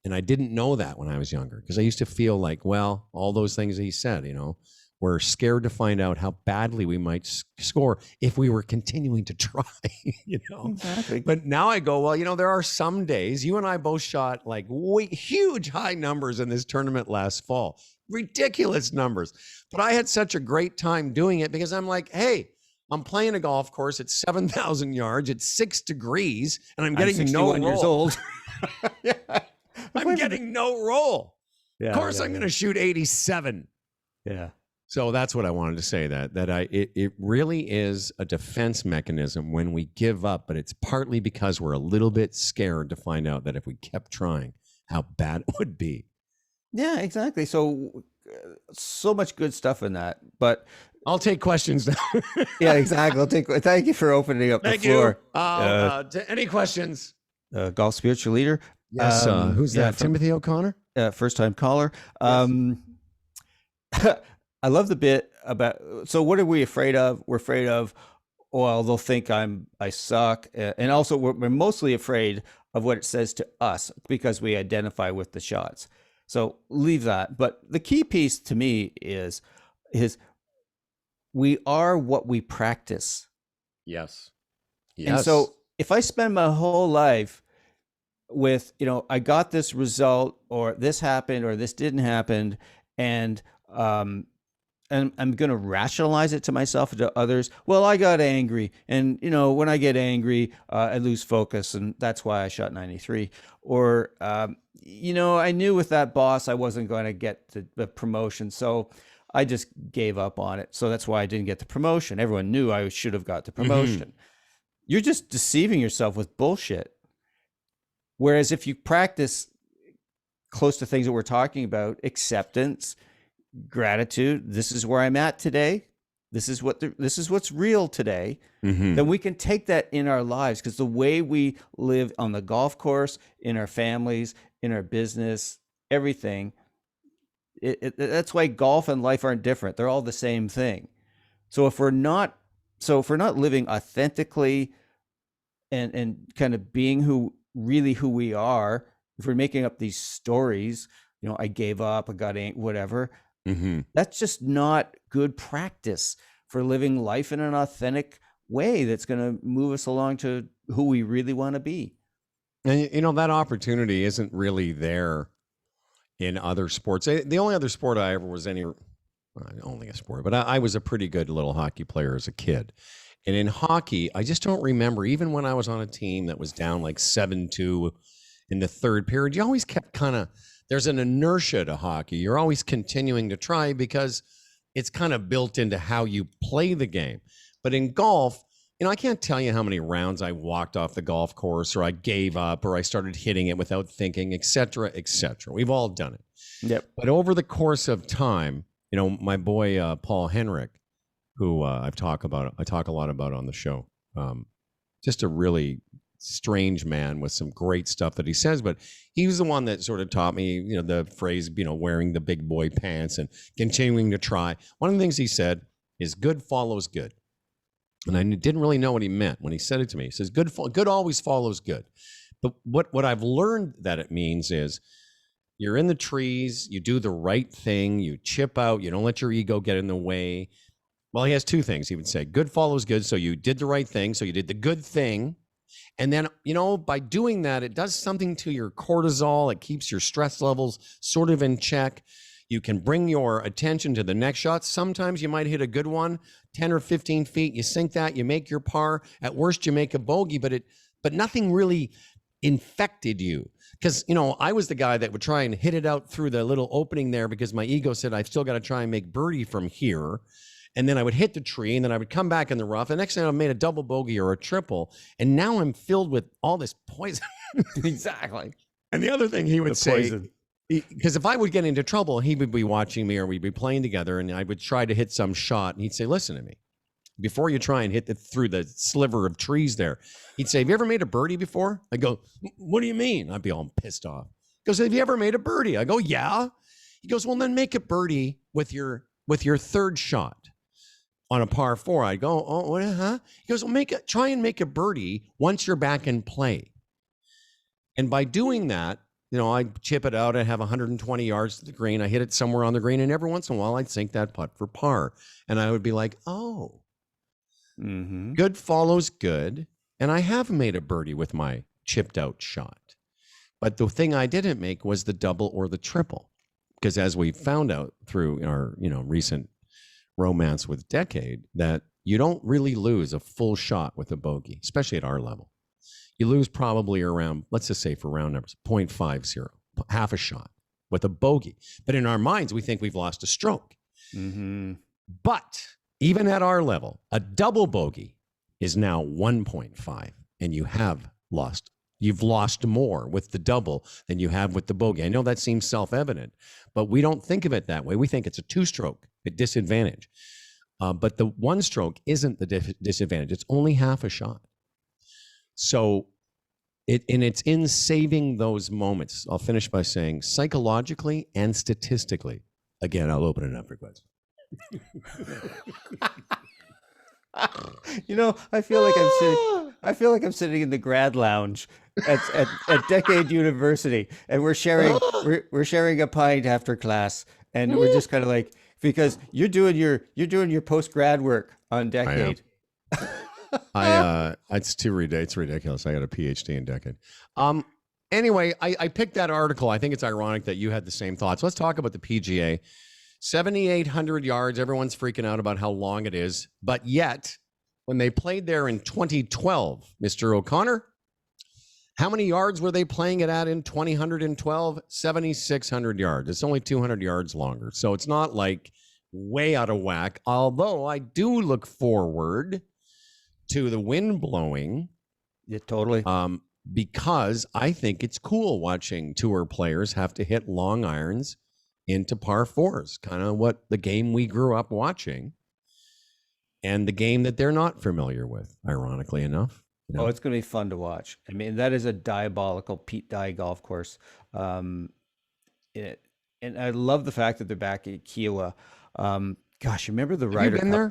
And I didn't know that when I was younger because I used to feel like, well, all those things he said, we're scared to find out how badly we might score if we were continuing to try, Exactly. But now I go, well, there are some days, you and I both shot like huge high numbers in this tournament last fall, ridiculous numbers. But I had such a great time doing it because I'm like, hey, I'm playing a golf course at 7,000 yards. It's 6 degrees, and I'm getting no roll. Years old. I'm getting no roll. Of course, I'm going to shoot 87. Yeah. So that's what I wanted to say. It really is a defense mechanism when we give up, but it's partly because we're a little bit scared to find out that if we kept trying, how bad it would be. Yeah, exactly. So much good stuff in that, but. I'll take questions now. Yeah, exactly. Thank you for opening up the floor. Any questions? Golf spiritual leader. Yes. Who's that? Timothy O'Connor? First time caller. Yes. I love the bit about, so what are we afraid of? We're afraid of, well, they'll think I suck. And also we're mostly afraid of what it says to us because we identify with the shots. So leave that. But the key piece to me is we are what we practice. Yes. And so if I spend my whole life with, I got this result, or this happened, or this didn't happen, and I'm going to rationalize it to myself and to others. Well, I got angry, and when I get angry, I lose focus, and that's why I shot 93. Or I knew with that boss I wasn't going to get the promotion, so I just gave up on it. So that's why I didn't get the promotion. Everyone knew I should have got the promotion. You're just deceiving yourself with bullshit. Whereas if you practice close to things that we're talking about, acceptance, gratitude, this is where I'm at today, this is what's real today, then we can take that in our lives, because the way we live on the golf course, in our families, in our business, everything, that's why golf and life aren't different. They're all the same thing. So if we're not living authentically and kind of being who we are, if we're making up these stories, I gave up, I got angry, whatever, that's just not good practice for living life in an authentic way that's going to move us along to who we really want to be. And that opportunity isn't really there in other sports. The only other sport I ever was only a sport, but I was a pretty good little hockey player as a kid. And in hockey, I just don't remember, even when I was on a team that was down like 7-2 in the third period, you always kept there's an inertia to hockey. You're always continuing to try because it's kind of built into how you play the game. But in golf, I can't tell you how many rounds I walked off the golf course, or I gave up, or I started hitting it without thinking, et cetera, et cetera. We've all done it. Yep. But over the course of time, my boy, Paul Henrik, who I talk a lot about on the show, just a really strange man with some great stuff that he says, but he was the one that sort of taught me, the phrase, wearing the big boy pants and continuing to try. One of the things he said is good follows good. And I didn't really know what he meant when he said it to me. He says, good always follows good. But what I've learned that it means is you're in the trees, you do the right thing, you chip out, you don't let your ego get in the way. Well, he has two things. He would say, good follows good. So you did the right thing. So you did the good thing. And then, by doing that, it does something to your cortisol. It keeps your stress levels sort of in check. You can bring your attention to the next shot. Sometimes you might hit a good one, 10 or 15 feet. You sink that, you make your par. At worst, you make a bogey, but nothing really infected you. Because, I was the guy that would try and hit it out through the little opening there because my ego said, I've still got to try and make birdie from here. And then I would hit the tree, and then I would come back in the rough. The next thing I made a double bogey or a triple. And now I'm filled with all this poison. Exactly. And the other thing he would say, because if I would get into trouble, he would be watching me, or we'd be playing together, and I would try to hit some shot, and he'd say, listen to me, before you try and hit through the sliver of trees there, he'd say, have you ever made a birdie before? I go, what do you mean? I'd be all pissed off. He goes, have you ever made a birdie? I go, yeah. He goes, well, then make a birdie with your third shot on a par 4. I go, oh, what, huh? He goes, well, try and make a birdie once you're back in play. And by doing that, I chip it out. I have 120 yards to the green. I hit it somewhere on the green, and every once in a while, I'd sink that putt for par. And I would be like, oh, good follows good. And I have made a birdie with my chipped out shot. But the thing I didn't make was the double or the triple. Because as we found out through our, recent romance with Decade, that you don't really lose a full shot with a bogey, especially at our level. You lose probably around, let's just say for round numbers, 0.50, half a shot with a bogey. But in our minds, we think we've lost a stroke. But even at our level, a double bogey is now 1.5, and you've lost more with the double than you have with the bogey. I know that seems self-evident, but we don't think of it that way. We think it's a two-stroke disadvantage. But the one stroke isn't the disadvantage. It's only half a shot. So it's in saving those moments. I'll finish by saying psychologically and statistically. Again, I'll open it up for questions. I feel like I'm sitting in the grad lounge at Decade University, and we're sharing a pint after class, and we're just kind of like, because you're doing your post grad work on Decade. It's ridiculous. I got a PhD in Decade. Anyway, I picked that article. I think it's ironic that you had the same thoughts. Let's talk about the PGA. 7,800 yards. Everyone's freaking out about how long it is. But yet, when they played there in 2012, Mr. O'Connor, how many yards were they playing it at in 2012? 7,600 yards. It's only 200 yards longer. So it's not like way out of whack. Although I do look forward to the wind blowing. Yeah, totally. Because I think it's cool watching tour players have to hit long irons into par fours, kind of what the game we grew up watching and the game that they're not familiar with, ironically enough. You know? Oh, it's going to be fun to watch. I mean, that is a diabolical Pete Dye golf course. And I love the fact that they're back at Kiowa. Gosh, remember the Ryder Cup? Have you been there?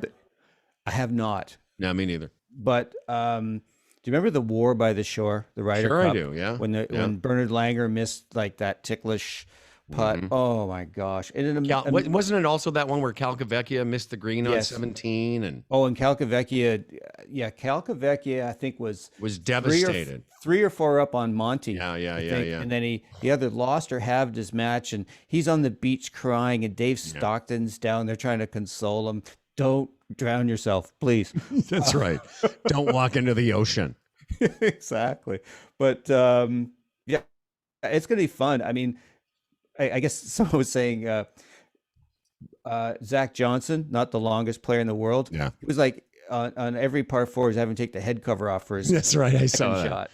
I have not. No, me neither. But do you remember the War by the Shore, the Ryder Cup? Sure, I do. Yeah. When Bernard Langer missed like that ticklish putt. Mm-hmm. Oh my gosh! And wasn't it also that one where Calcavecchia missed the green on 17? And Calcavecchia, Calcavecchia, I think was devastated. Three or four up on Monty. Yeah. And then he either lost or halved his match, and he's on the beach crying, and Dave Stockton's down there trying to console him. Don't drown yourself, please. That's right. Don't walk into the ocean. Exactly. But it's going to be fun. I mean, I guess someone was saying Zach Johnson, not the longest player in the world. Yeah. It was like on every par four, he's having to take the head cover off for his That's right. I saw that. Shot.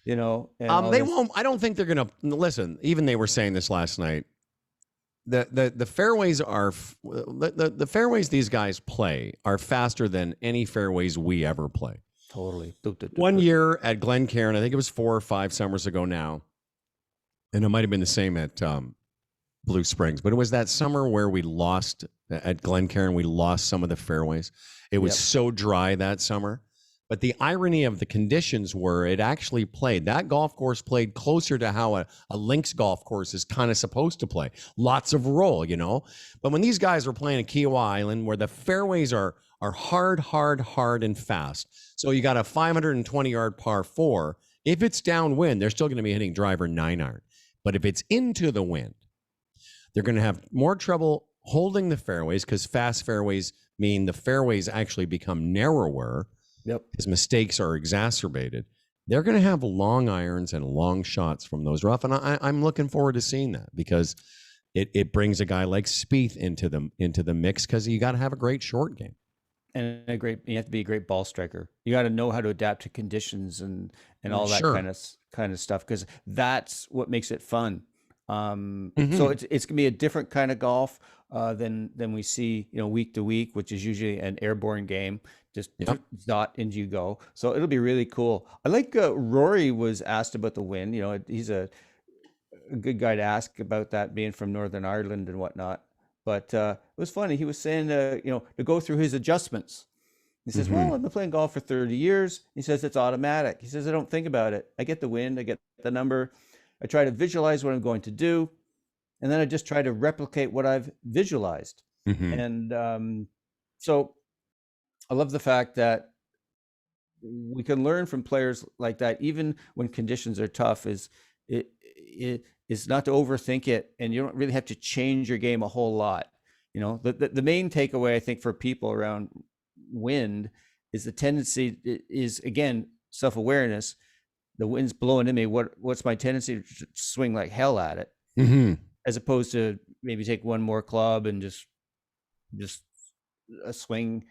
You know, they won't. I don't think they're going to listen. Even they were saying this last night. The fairways are the fairways these guys play are faster than any fairways we ever play. Totally. One year at Glencairn, I think it was 4 or 5 summers ago now, and it might have been the same at Blue Springs, but it was that summer where we lost at Glencairn. We lost some of the fairways. It was so dry that summer. But the irony of the conditions were it actually played. That golf course played closer to how a links golf course is kind of supposed to play. Lots of roll, you know. But when these guys were playing at Kiowa Island, where the fairways are hard, and fast. So you got a 520-yard par 4. If it's downwind, they're still going to be hitting driver 9-iron. But if it's into the wind, they're going to have more trouble holding the fairways because fast fairways mean the fairways actually become narrower. Yep. His mistakes are exacerbated. They're going to have long irons and long shots from those rough. And I'm looking forward to seeing that because it brings a guy like Spieth into the mix because you got to have a great short game. And you have to be a great ball striker. You got to know how to adapt to conditions and all that kind of stuff because that's what makes it fun. So it's gonna be a different kind of golf than we see, week to week, which is usually an airborne game. Just dot and you go. So it'll be really cool. I like Rory was asked about the wind. He's a good guy to ask about that, being from Northern Ireland and whatnot. But it was funny. He was saying, to go through his adjustments. He says, well, I've been playing golf for 30 years. He says, it's automatic. He says, I don't think about it. I get the wind. I get the number. I try to visualize what I'm going to do. And then I just try to replicate what I've visualized. And so I love the fact that we can learn from players like that, even when conditions are tough, is not to overthink it. And you don't really have to change your game a whole lot. The main takeaway, I think, for people around wind is the tendency is, again, self-awareness. The wind's blowing in me. What's my tendency to swing like hell at it, as opposed to maybe take one more club and just swing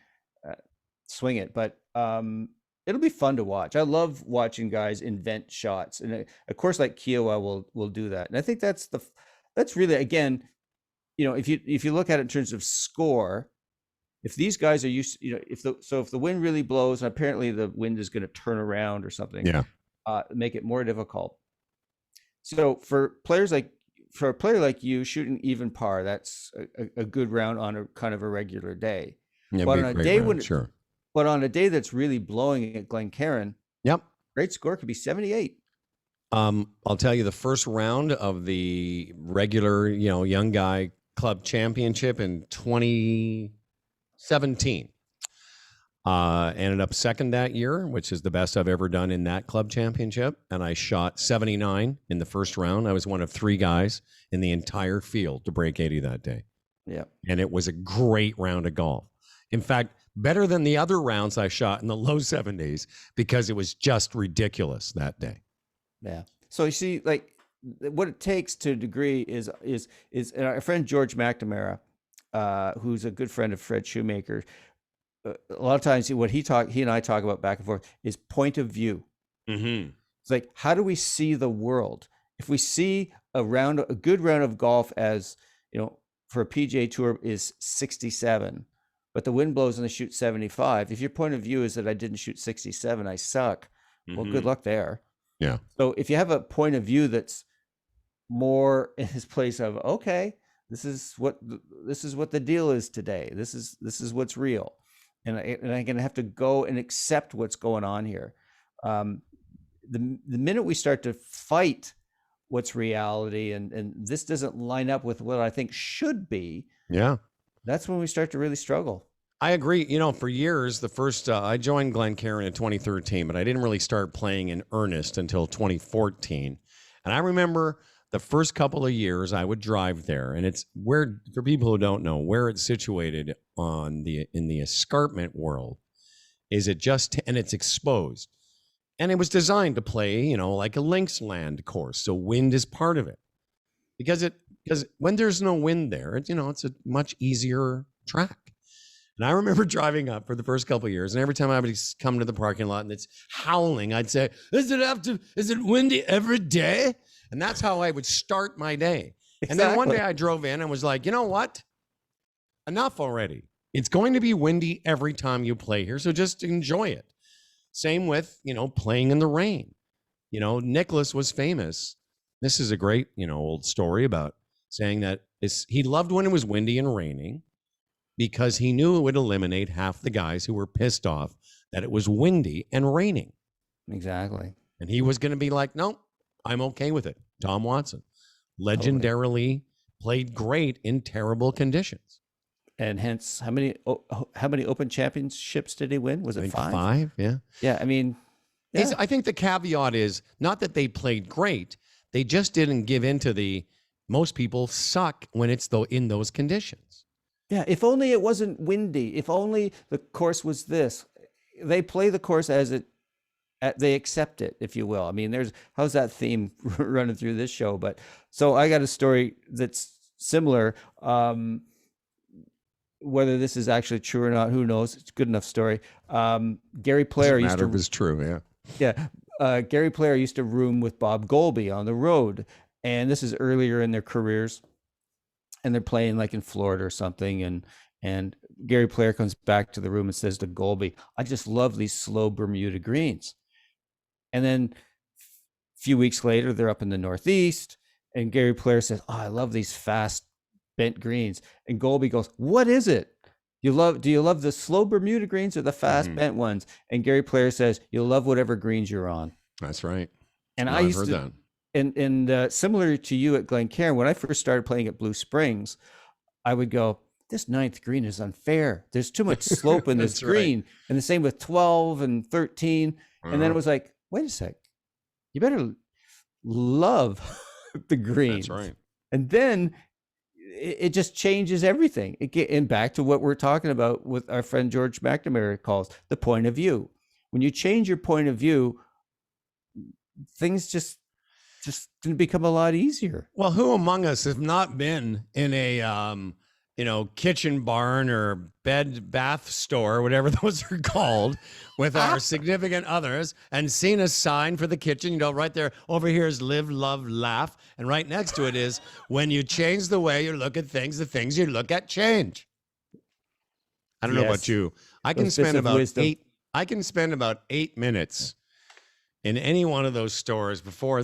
it. But it'll be fun to watch. I love watching guys invent shots, and a course like Kiowa will do that. And I think that's really, again, if you look at it in terms of score, if these guys are used, if the wind really blows, and apparently the wind is going to turn around or something, make it more difficult. So for a player like you, shooting even par, that's a good round on a kind of a regular day. But on a day that's really blowing at Glencairn, great score could be 78. I'll tell you, the first round of the regular, young guy club championship in 2017, Ended up second that year, which is the best I've ever done in that club championship. And I shot 79 in the first round. I was one of 3 guys in the entire field to break 80 that day. Yeah. And it was a great round of golf. In fact, better than the other rounds I shot in the low 70s because it was just ridiculous that day. Yeah. So you see, like, what it takes to a degree is our friend George McNamara, who's a good friend of Fred Shoemaker. A lot of times, what he and I talk about back and forth is point of view. Mm-hmm. It's like, how do we see the world? If we see a good round of golf as, for a PGA Tour is 67, but the wind blows and they shoot 75. If your point of view is that I didn't shoot 67, I suck. Mm-hmm. Well, good luck there. Yeah. So if you have a point of view that's more in this place of, okay, this is what the deal is today. This is what's real. And I'm going to have to go and accept what's going on here. The minute we start to fight what's reality and this doesn't line up with what I think should be, yeah, that's when we start to really struggle. I agree. For years, the first I joined Glencairn in 2013, but I didn't really start playing in earnest until 2014. And I remember the first couple of years I would drive there, and it's where, for people who don't know, where it's situated in the escarpment world, is it just, and it's exposed. And it was designed to play, like a links land course. So wind is part of it. Because when there's no wind there, it's a much easier track. And I remember driving up for the first couple of years, and every time I would come to the parking lot and it's howling, I'd say, is it windy every day? And that's how I would start my day. Exactly. And then one day I drove in and was like, you know what? Enough already. It's going to be windy every time you play here, so just enjoy it. Same with, playing in the rain. Nicholas was famous. This is a great, old story about saying that he loved when it was windy and raining because he knew it would eliminate half the guys who were pissed off that it was windy and raining. Exactly. And he was going to be like, no, I'm okay with it. Tom Watson, legendarily played great in terrible conditions. And hence, how many Open Championships did he win? Was it 5? 5, yeah. Yeah, I mean, yeah. I think the caveat is not that they played great. They just didn't give in to most people suck when it's in those conditions. Yeah, if only it wasn't windy. If only the course was this. They play the course as they accept it, if you will. I mean, how's that theme running through this show? But so I got a story that's similar. Whether this is actually true or not, who knows? It's a good enough story. Gary Player used to. Matter if it's true, yeah. Yeah, Gary Player used to room with Bob Golby on the road, and this is earlier in their careers, and they're playing like in Florida or something, and Gary Player comes back to the room and says to Golby, "I just love these slow Bermuda greens." And then a few weeks later, they're up in the Northeast, and Gary Player says, "Oh, I love these fast bent greens." And Golby goes, "What is it? Do you love the slow Bermuda greens or the fast bent ones?" And Gary Player says, "You love whatever greens you're on." That's right. And I used to, and similar to you at Glencairn, when I first started playing at Blue Springs, I would go, "This 9th green is unfair. There's too much slope in this green." Right. And the same with 12 and 13. And then it was like, wait a sec, you better love the greens. That's right. And then it just changes everything. And back to what we're talking about with our friend George McNamara calls the point of view. When you change your point of view, things just become a lot easier. Well, who among us have not been in a kitchen barn or bed bath store, whatever those are called, with our significant others and seen a sign for the kitchen, right there, over here is live, love, laugh. And right next to it is when you change the way you look at things, the things you look at change. I don't know about you. I can spend about 8 minutes in any one of those stores before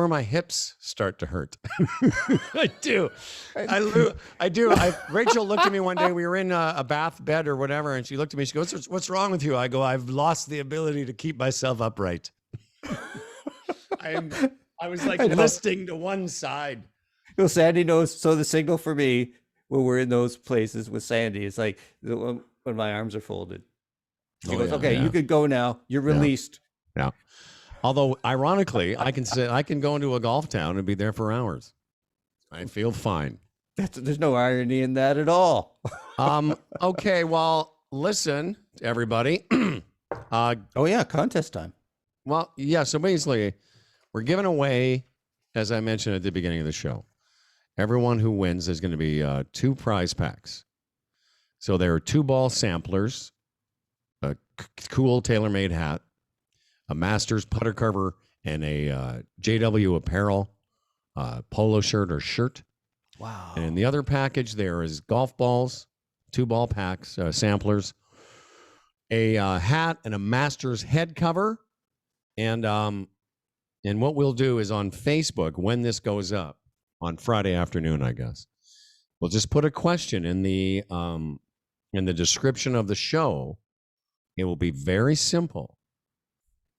my hips start to hurt. I do. I do. Rachel looked at me one day. We were in a bath bed or whatever, and she looked at me. She goes, "What's wrong with you?" I go, "I've lost the ability to keep myself upright." I was like listing to one side. Well, Sandy knows. So the signal for me when we're in those places with Sandy is like when my arms are folded. She goes, "Okay, you could go now. You're released." Yeah. Although, ironically, I can go into a golf town and be there for hours. I feel fine. There's no irony in that at all. Okay. Well, listen, everybody. Oh yeah, contest time. Well, yeah. So basically, we're giving away, as I mentioned at the beginning of the show, everyone who wins is going to be 2 prize packs. So there are 2 ball samplers, a cool TaylorMade hat, a Masters putter cover, and a JW apparel polo shirt or shirt. Wow. And in the other package, there is golf balls, 2 ball packs, samplers, a hat, and a Masters head cover. And what we'll do is on Facebook, when this goes up on Friday afternoon, I guess, we'll just put a question in the description of the show. It will be very simple.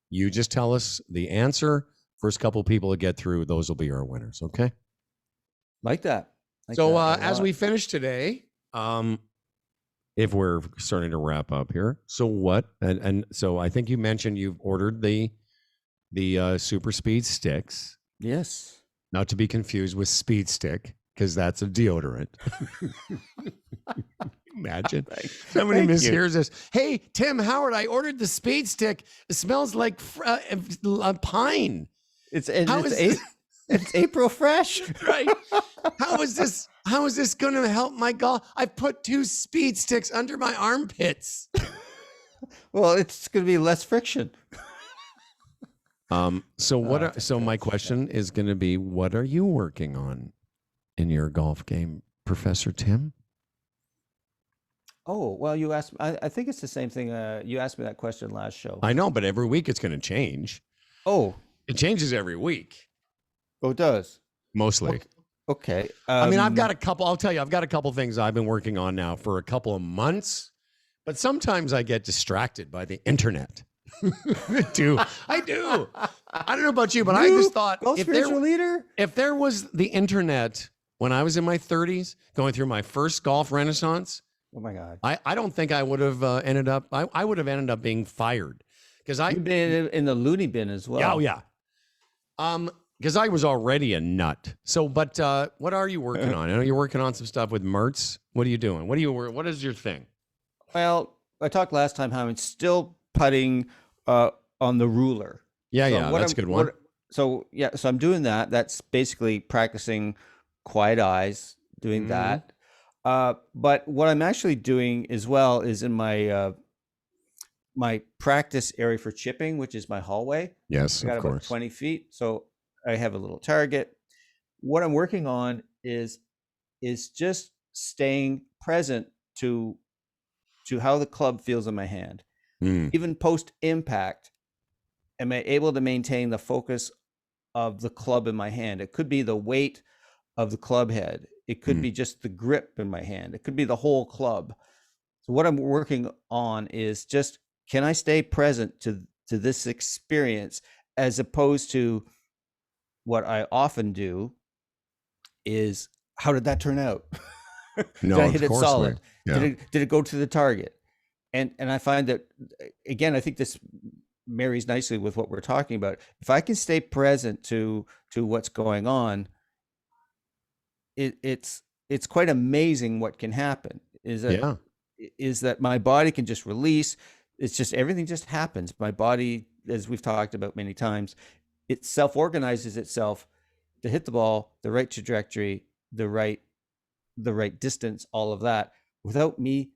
You just tell us the answer. First couple people to get through, those will be our winners. Okay. Like that. As we finish today, if we're starting to wrap up here, so what? And so I think you mentioned you've ordered the super speed sticks. Yes. Not to be confused with speed stick, because that's a deodorant. Imagine somebody mishears this. Hey, Tim Howard, I ordered the speed stick. It smells like pine. It's April fresh, right? How is this going to help my golf? I put 2 speed sticks under my armpits. Well, it's going to be less friction. So my question is going to be, what are you working on in your golf game, Professor Tim? Oh, well, you asked, I think it's the same thing. You asked me that question last show. I know, but every week it's going to change. Oh, it changes every week. Oh, it does. Mostly. Okay. I mean, I've got a couple things I've been working on now for a couple of months, but sometimes I get distracted by the internet. I do. I don't know about you, but I just thought if there was the internet when I was in my 30s, going through my first golf renaissance. Oh my God. I don't think I would have ended up. I would have ended up being fired because you've been in the loony bin as well. Oh yeah. Because I was already a nut. So, but what are you working on? I know you're working on some stuff with Mertz. What are you doing? What is your thing? Well, I talked last time how I'm still putting on the ruler. Yeah, that's a good one. So I'm doing that. That's basically practicing quiet eyes, doing that. But what I'm actually doing as well is in my my practice area for chipping, which is my hallway. Yes, I got about 20 feet. So I have a little target. What I'm working on is just staying present to how the club feels in my hand. Even post impact, am I able to maintain the focus of the club in my hand? It could be the weight of the club head. It could be just the grip in my hand. It could be the whole club. So what I'm working on is just, can I stay present to this experience, as opposed to what I often do is, how did that turn out? No, did I hit it solid? Yeah. Did it go to the target? And I find that, again, I think this marries nicely with what we're talking about. If I can stay present to what's going on, it's quite amazing what can happen. Is that my body can just release. It's just, everything just happens. My body, as we've talked about many times, it self-organizes itself to hit the ball, the right trajectory, the right distance, all of that, without me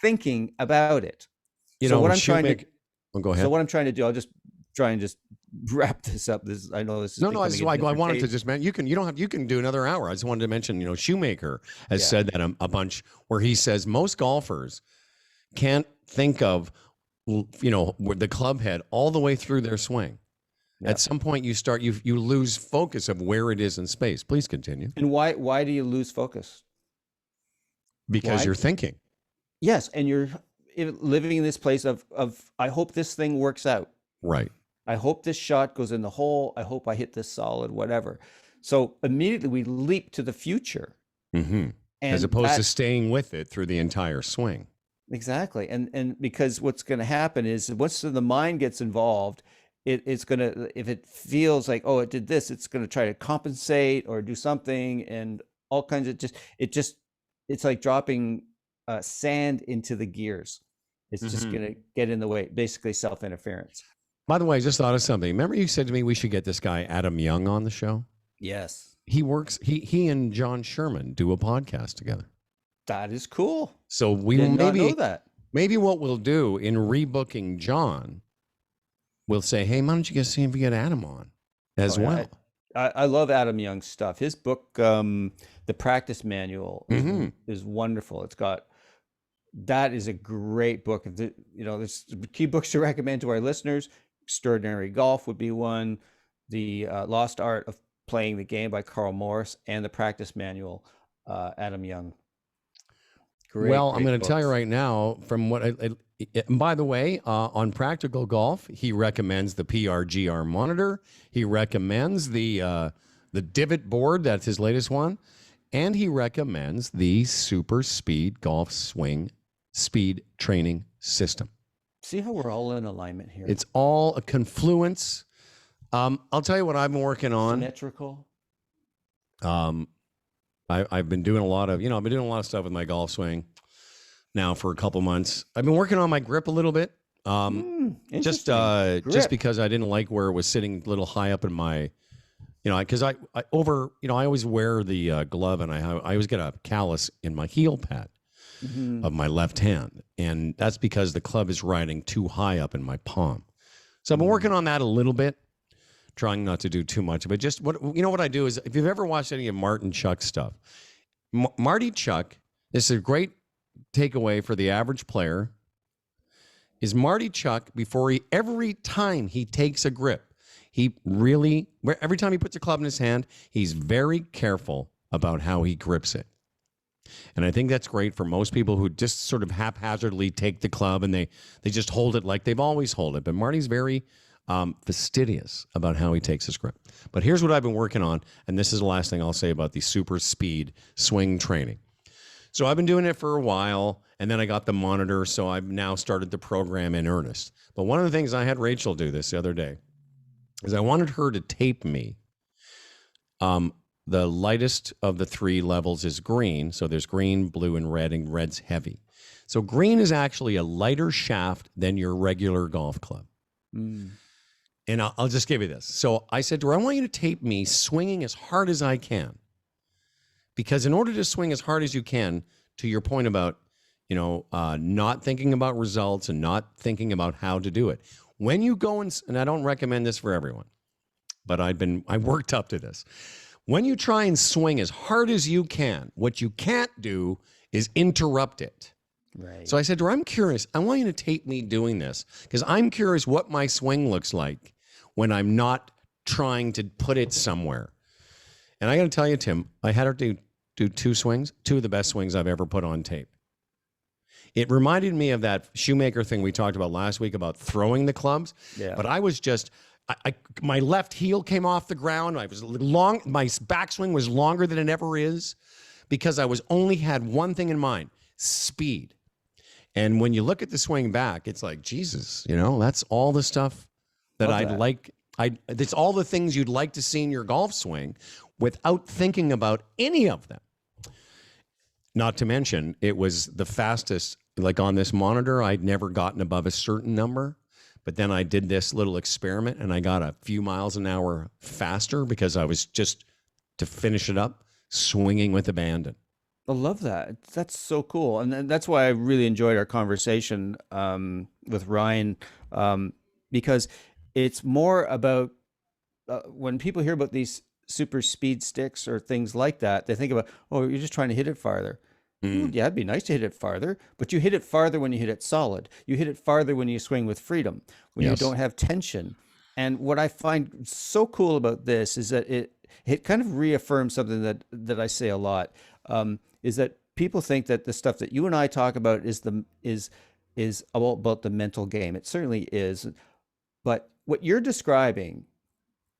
thinking about it. Go ahead. So what I'm trying to do, I'll just try and just wrap this up. I know this is no. This is why I wanted to just mention. You can do another hour. I just wanted to mention. Shoemaker has said that a bunch, where he says most golfers can't think of, the club head all the way through their swing. Yeah. At some point, you lose focus of where it is in space. Please continue. And why do you lose focus? Because you're thinking. Yes, and you're living in this place of I hope this thing works out. Right. I hope this shot goes in the hole. I hope I hit this solid, whatever. So immediately we leap to the future. Mm-hmm. As opposed to staying with it through the entire swing. Exactly. And because what's going to happen is once the mind gets involved, it's going to, if it feels like, oh, it did this, it's going to try to compensate or do something, and all kinds of it's like dropping sand into the gears. It's just Hmm. going to get in the way, basically self-interference. By the way, I just thought of something. Remember, you said to me we should get this guy Adam Young on the show. Yes. He works. He and John Sherman do a podcast together. That is cool. So we will Did not know that. maybe what we'll do in rebooking John, we'll say, hey, why don't you guys see if we get Adam on as Oh, yeah. well? I love Adam Young's stuff. His book, The Practice Manual, Hmm. is wonderful. That is a great book. There's key books to recommend to our listeners. Extraordinary Golf would be one. The Lost Art of Playing the Game by Carl Morris, and The Practice Manual, Adam Young. Well, I'm Great going to tell you books. right now, from what and by the way, on Practical Golf, he recommends the PRGR monitor. He recommends the divot board. That's his latest one. And he recommends the Super Speed Golf Swing Speed Training System. See how we're all in alignment here. It's all a confluence. I'll tell you what I've been working on. Symmetrical. I've been doing a lot of, I've been doing a lot of stuff with my golf swing now for a couple months. I've been working on my grip a little bit. Just Interesting. just Grip. because I didn't like where it was sitting a little high up in my, because I always wear the glove, and I always get a callus in my heel pad of my left hand, and that's because the club is riding too high up in my palm. So I've been working on that a little bit, trying not to do too much of it. Just what I do is, if you've ever watched any of Martin Chuck's stuff, Marty Chuck, this is a great takeaway for the average player, is Marty Chuck, every time he takes a grip, every time he puts a club in his hand, he's very careful about how he grips it. And I think that's great for most people who just sort of haphazardly take the club and they just hold it like they've always held it. But Marty's very fastidious about how he takes his grip. But here's what I've been working on, and this is the last thing I'll say about the super speed swing training. So I've been doing it for a while, and then I got the monitor, so I've now started the program in earnest. But one of the things I had Rachel do this the other day is I wanted her to tape me. The lightest of the three levels is green, so there's green, blue, and red's heavy. So green is actually a lighter shaft than your regular golf club. Mm. And I'll just give you this. So I said to her, I want you to tape me swinging as hard as I can. Because in order to swing as hard as you can, to your point about, not thinking about results and not thinking about how to do it. When you go and I don't recommend this for everyone, but I worked up to this. When you try and swing as hard as you can, what you can't do is interrupt it. Right. So I said to her, I'm curious. I want you to tape me doing this because I'm curious what my swing looks like when I'm not trying to put it somewhere. And I got to tell you, Tim, I had her do two swings, two of the best swings I've ever put on tape. It reminded me of that shoemaker thing we talked about last week about throwing the clubs. Yeah. But I was just, my left heel came off the ground. My backswing was longer than it ever is because I only had one thing in mind, speed. And when you look at the swing back, it's like, Jesus, that's all the stuff that I'd like. It's all the things you'd like to see in your golf swing without thinking about any of them. Not to mention, it was the fastest, like on this monitor, I'd never gotten above a certain number. But then I did this little experiment and I got a few miles an hour faster because I was just, to finish it up, swinging with abandon. I love that. That's so cool. And that's why I really enjoyed our conversation with Ryan, because it's more about when people hear about these super speed sticks or things like that, they think about, oh, you're just trying to hit it farther. Yeah, it'd be nice to hit it farther, but you hit it farther when you hit it solid. You hit it farther when you swing with freedom, when you don't have tension. And what I find so cool about this is that it kind of reaffirms something that I say a lot, is that people think that the stuff that you and I talk about is all about the mental game. It certainly is. But what you're describing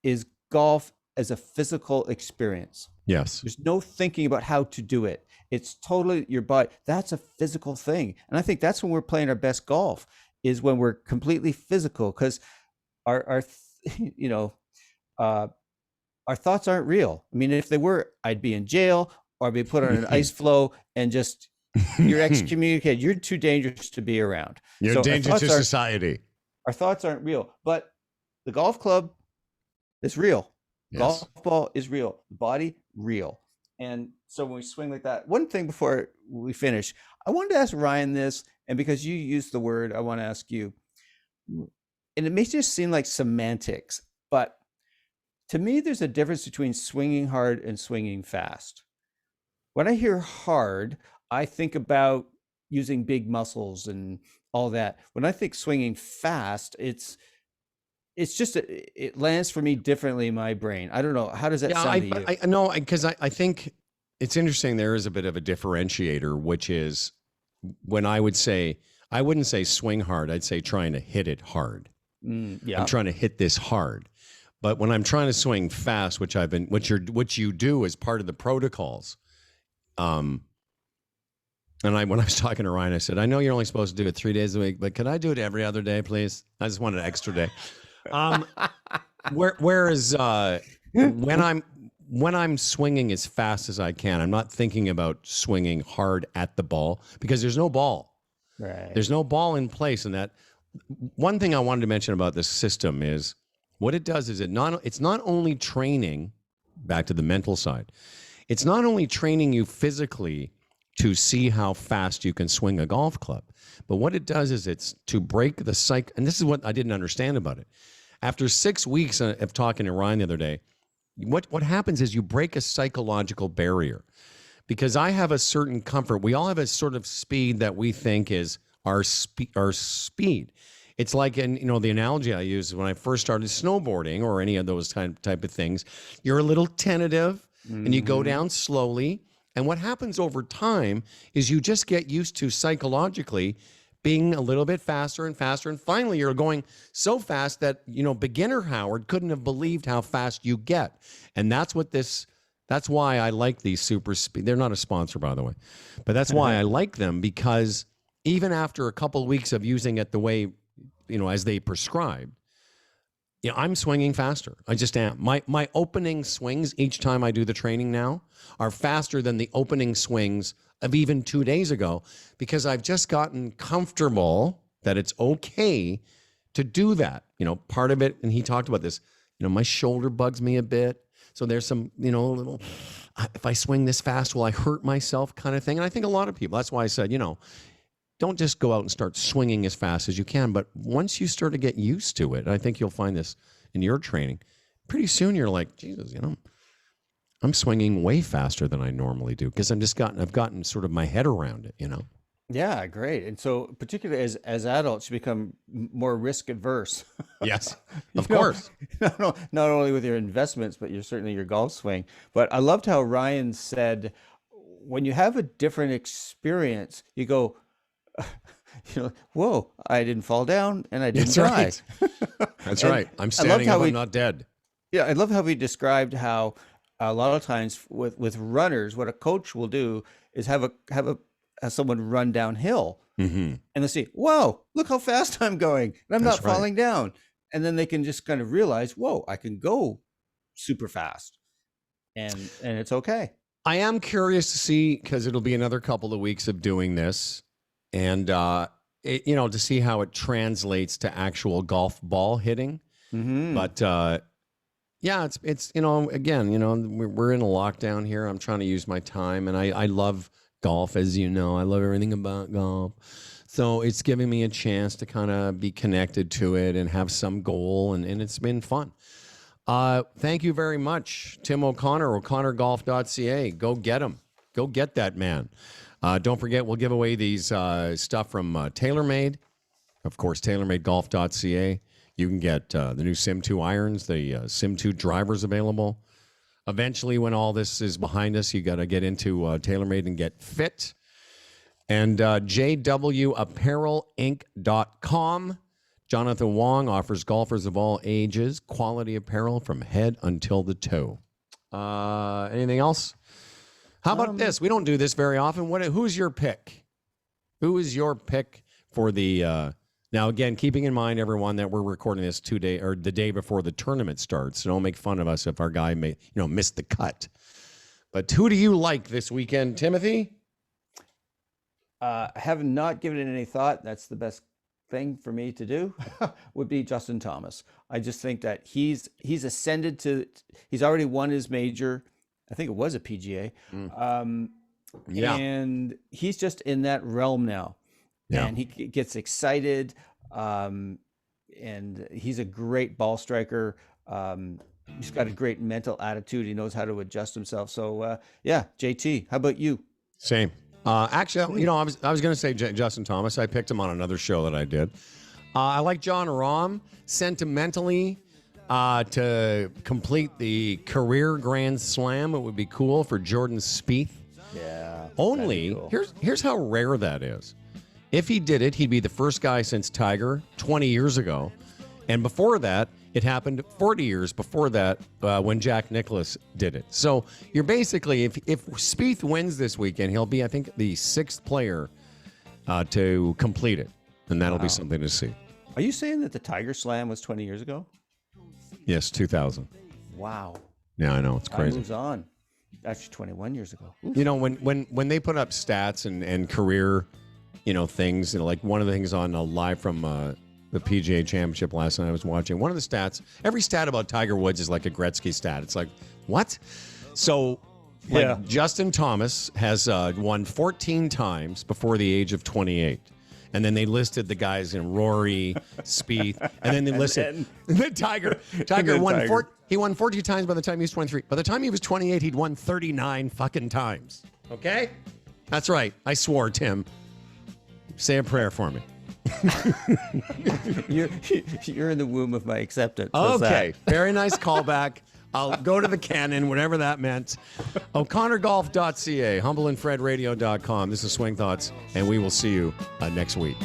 is golf as a physical experience. Yes. There's no thinking about how to do it. It's totally your body. That's a physical thing. And I think that's when we're playing our best golf, is when we're completely physical, because our you know, uh, our thoughts aren't real. I mean, if they were, I'd be in jail or I'd be put on an ice floe and just, you're excommunicated. You're too dangerous to be around. You're So dangerous to society. our thoughts aren't real, but the golf club is real. Yes. Golf ball is real. The body, real. And so when we swing like that, one thing before we finish, I wanted to ask Ryan this, and because you used the word, I want to ask you, and it may just seem like semantics, but to me, there's a difference between swinging hard and swinging fast. When I hear hard, I think about using big muscles and all that. When I think swinging fast, it's just it lands for me differently in my brain. I don't know. How does that sound to you? No, because I think it's interesting. There is a bit of a differentiator, which is when I would say, I wouldn't say swing hard. I'd say trying to hit it hard. Yeah. I'm trying to hit this hard. But when I'm trying to swing fast, which you do as part of the protocols, and when I was talking to Ryan, I said, I know you're only supposed to do it 3 days a week, but can I do it every other day, please? I just want an extra day. Whereas when I'm swinging as fast as I can, I'm not thinking about swinging hard at the ball because there's no ball. Right. There's no ball in place. And that one thing I wanted to mention about this system is what it does is it's not only training, back to the mental side, it's not only training you physically to see how fast you can swing a golf club, but what it does is it's to break the cycle. And this is what I didn't understand about it. After 6 weeks of talking to Ryan the other day, what happens is you break a psychological barrier, because I have a certain comfort. We all have a sort of speed that we think is our speed. It's like, the analogy I use is when I first started snowboarding or any of those type of things, you're a little tentative and you go down slowly. And what happens over time is you just get used to psychologically being a little bit faster and faster. And finally, you're going so fast that, beginner Howard couldn't have believed how fast you get. And that's why I like these super speed. They're not a sponsor, by the way, but that's why I like them, because even after a couple of weeks of using it the way, as they prescribed, I'm swinging faster. I just am. My opening swings each time I do the training now are faster than the opening swings of even 2 days ago, because I've just gotten comfortable that it's okay to do that. Part of it, and he talked about this, my shoulder bugs me a bit. So there's some, little, if I swing this fast, will I hurt myself kind of thing? And I think a lot of people, that's why I said, don't just go out and start swinging as fast as you can. But once you start to get used to it, I think you'll find this in your training. Pretty soon you're like, Jesus, I'm swinging way faster than I normally do, because I've gotten sort of my head around it, Yeah, great. And so particularly as adults, you become more risk adverse. Yes, of course. Not only with your investments, but certainly your golf swing. But I loved how Ryan said, when you have a different experience, you go, whoa, I didn't fall down and I didn't die. Right. That's right. I'm standing up, I'm not dead. Yeah, I love how he described how a lot of times with runners, what a coach will do is have someone run downhill, and they see, whoa, look how fast I'm going, and I'm not falling down. And then they can just kind of realize, whoa, I can go super fast, and it's okay. I am curious to see, because it'll be another couple of weeks of doing this, and to see how it translates to actual golf ball hitting. But yeah, it's again, we're in a lockdown here. I'm trying to use my time, and I love golf, as you know. I love everything about golf. So it's giving me a chance to kind of be connected to it and have some goal, and it's been fun. Thank you very much, Tim O'Connor, o'connorgolf.ca. Go get him. Go get that man. Don't forget, we'll give away these stuff from TaylorMade. Of course, TaylorMadeGolf.ca. You can get the new Sim 2 irons, the Sim 2 drivers available. Eventually, when all this is behind us, you got to get into TaylorMade and get fit. And jwapparelinc.com. Jonathan Wong offers golfers of all ages quality apparel from head until the toe. Anything else? How about this? We don't do this very often. Who's your pick? Who is your pick for the? Now, again, keeping in mind, everyone, that we're recording this the day before the tournament starts. So don't make fun of us if our guy missed the cut. But who do you like this weekend, Timothy? I have not given it any thought. That's the best thing for me to do. Would be Justin Thomas. I just think that he's ascended to. He's already won his major. I think it was a PGA. And he's just in that realm now. Yeah. And he gets excited, and he's a great ball striker. He's got a great mental attitude. He knows how to adjust himself. So, JT, how about you? Same. Actually, I was going to say Justin Thomas. I picked him on another show that I did. I like John Rahm sentimentally to complete the career Grand Slam. It would be cool for Jordan Spieth. Yeah. Only, cool. Here's how rare that is. If he did it, he'd be the first guy since Tiger 20 years ago. And before that, it happened 40 years before that when Jack Nicklaus did it. So you're basically, if Spieth wins this weekend, he'll be, I think, the 6th player to complete it. And that'll be something to see. Are you saying that the Tiger Slam was 20 years ago? Yes, 2000. Wow. Yeah, I know. It's crazy. Time moves on. Actually, 21 years ago. Oof. When they put up stats and career, things, like one of the things on live from the PGA Championship last night I was watching, one of the stats, every stat about Tiger Woods is like a Gretzky stat. It's like, what? So, Justin Thomas has won 14 times before the age of 28. And then they listed the guys in Rory, Spieth, and then they listed the Tiger. Tiger won 14 times by the time he was 23. By the time he was 28, he'd won 39 fucking times. Okay? That's right. I swore, Tim. Say a prayer for me. You're in the womb of my acceptance. Okay. Very nice callback. I'll go to the canon, whatever that meant. O'ConnorGolf.ca, humbleandfredradio.com. This is Swing Thoughts, and we will see you next week.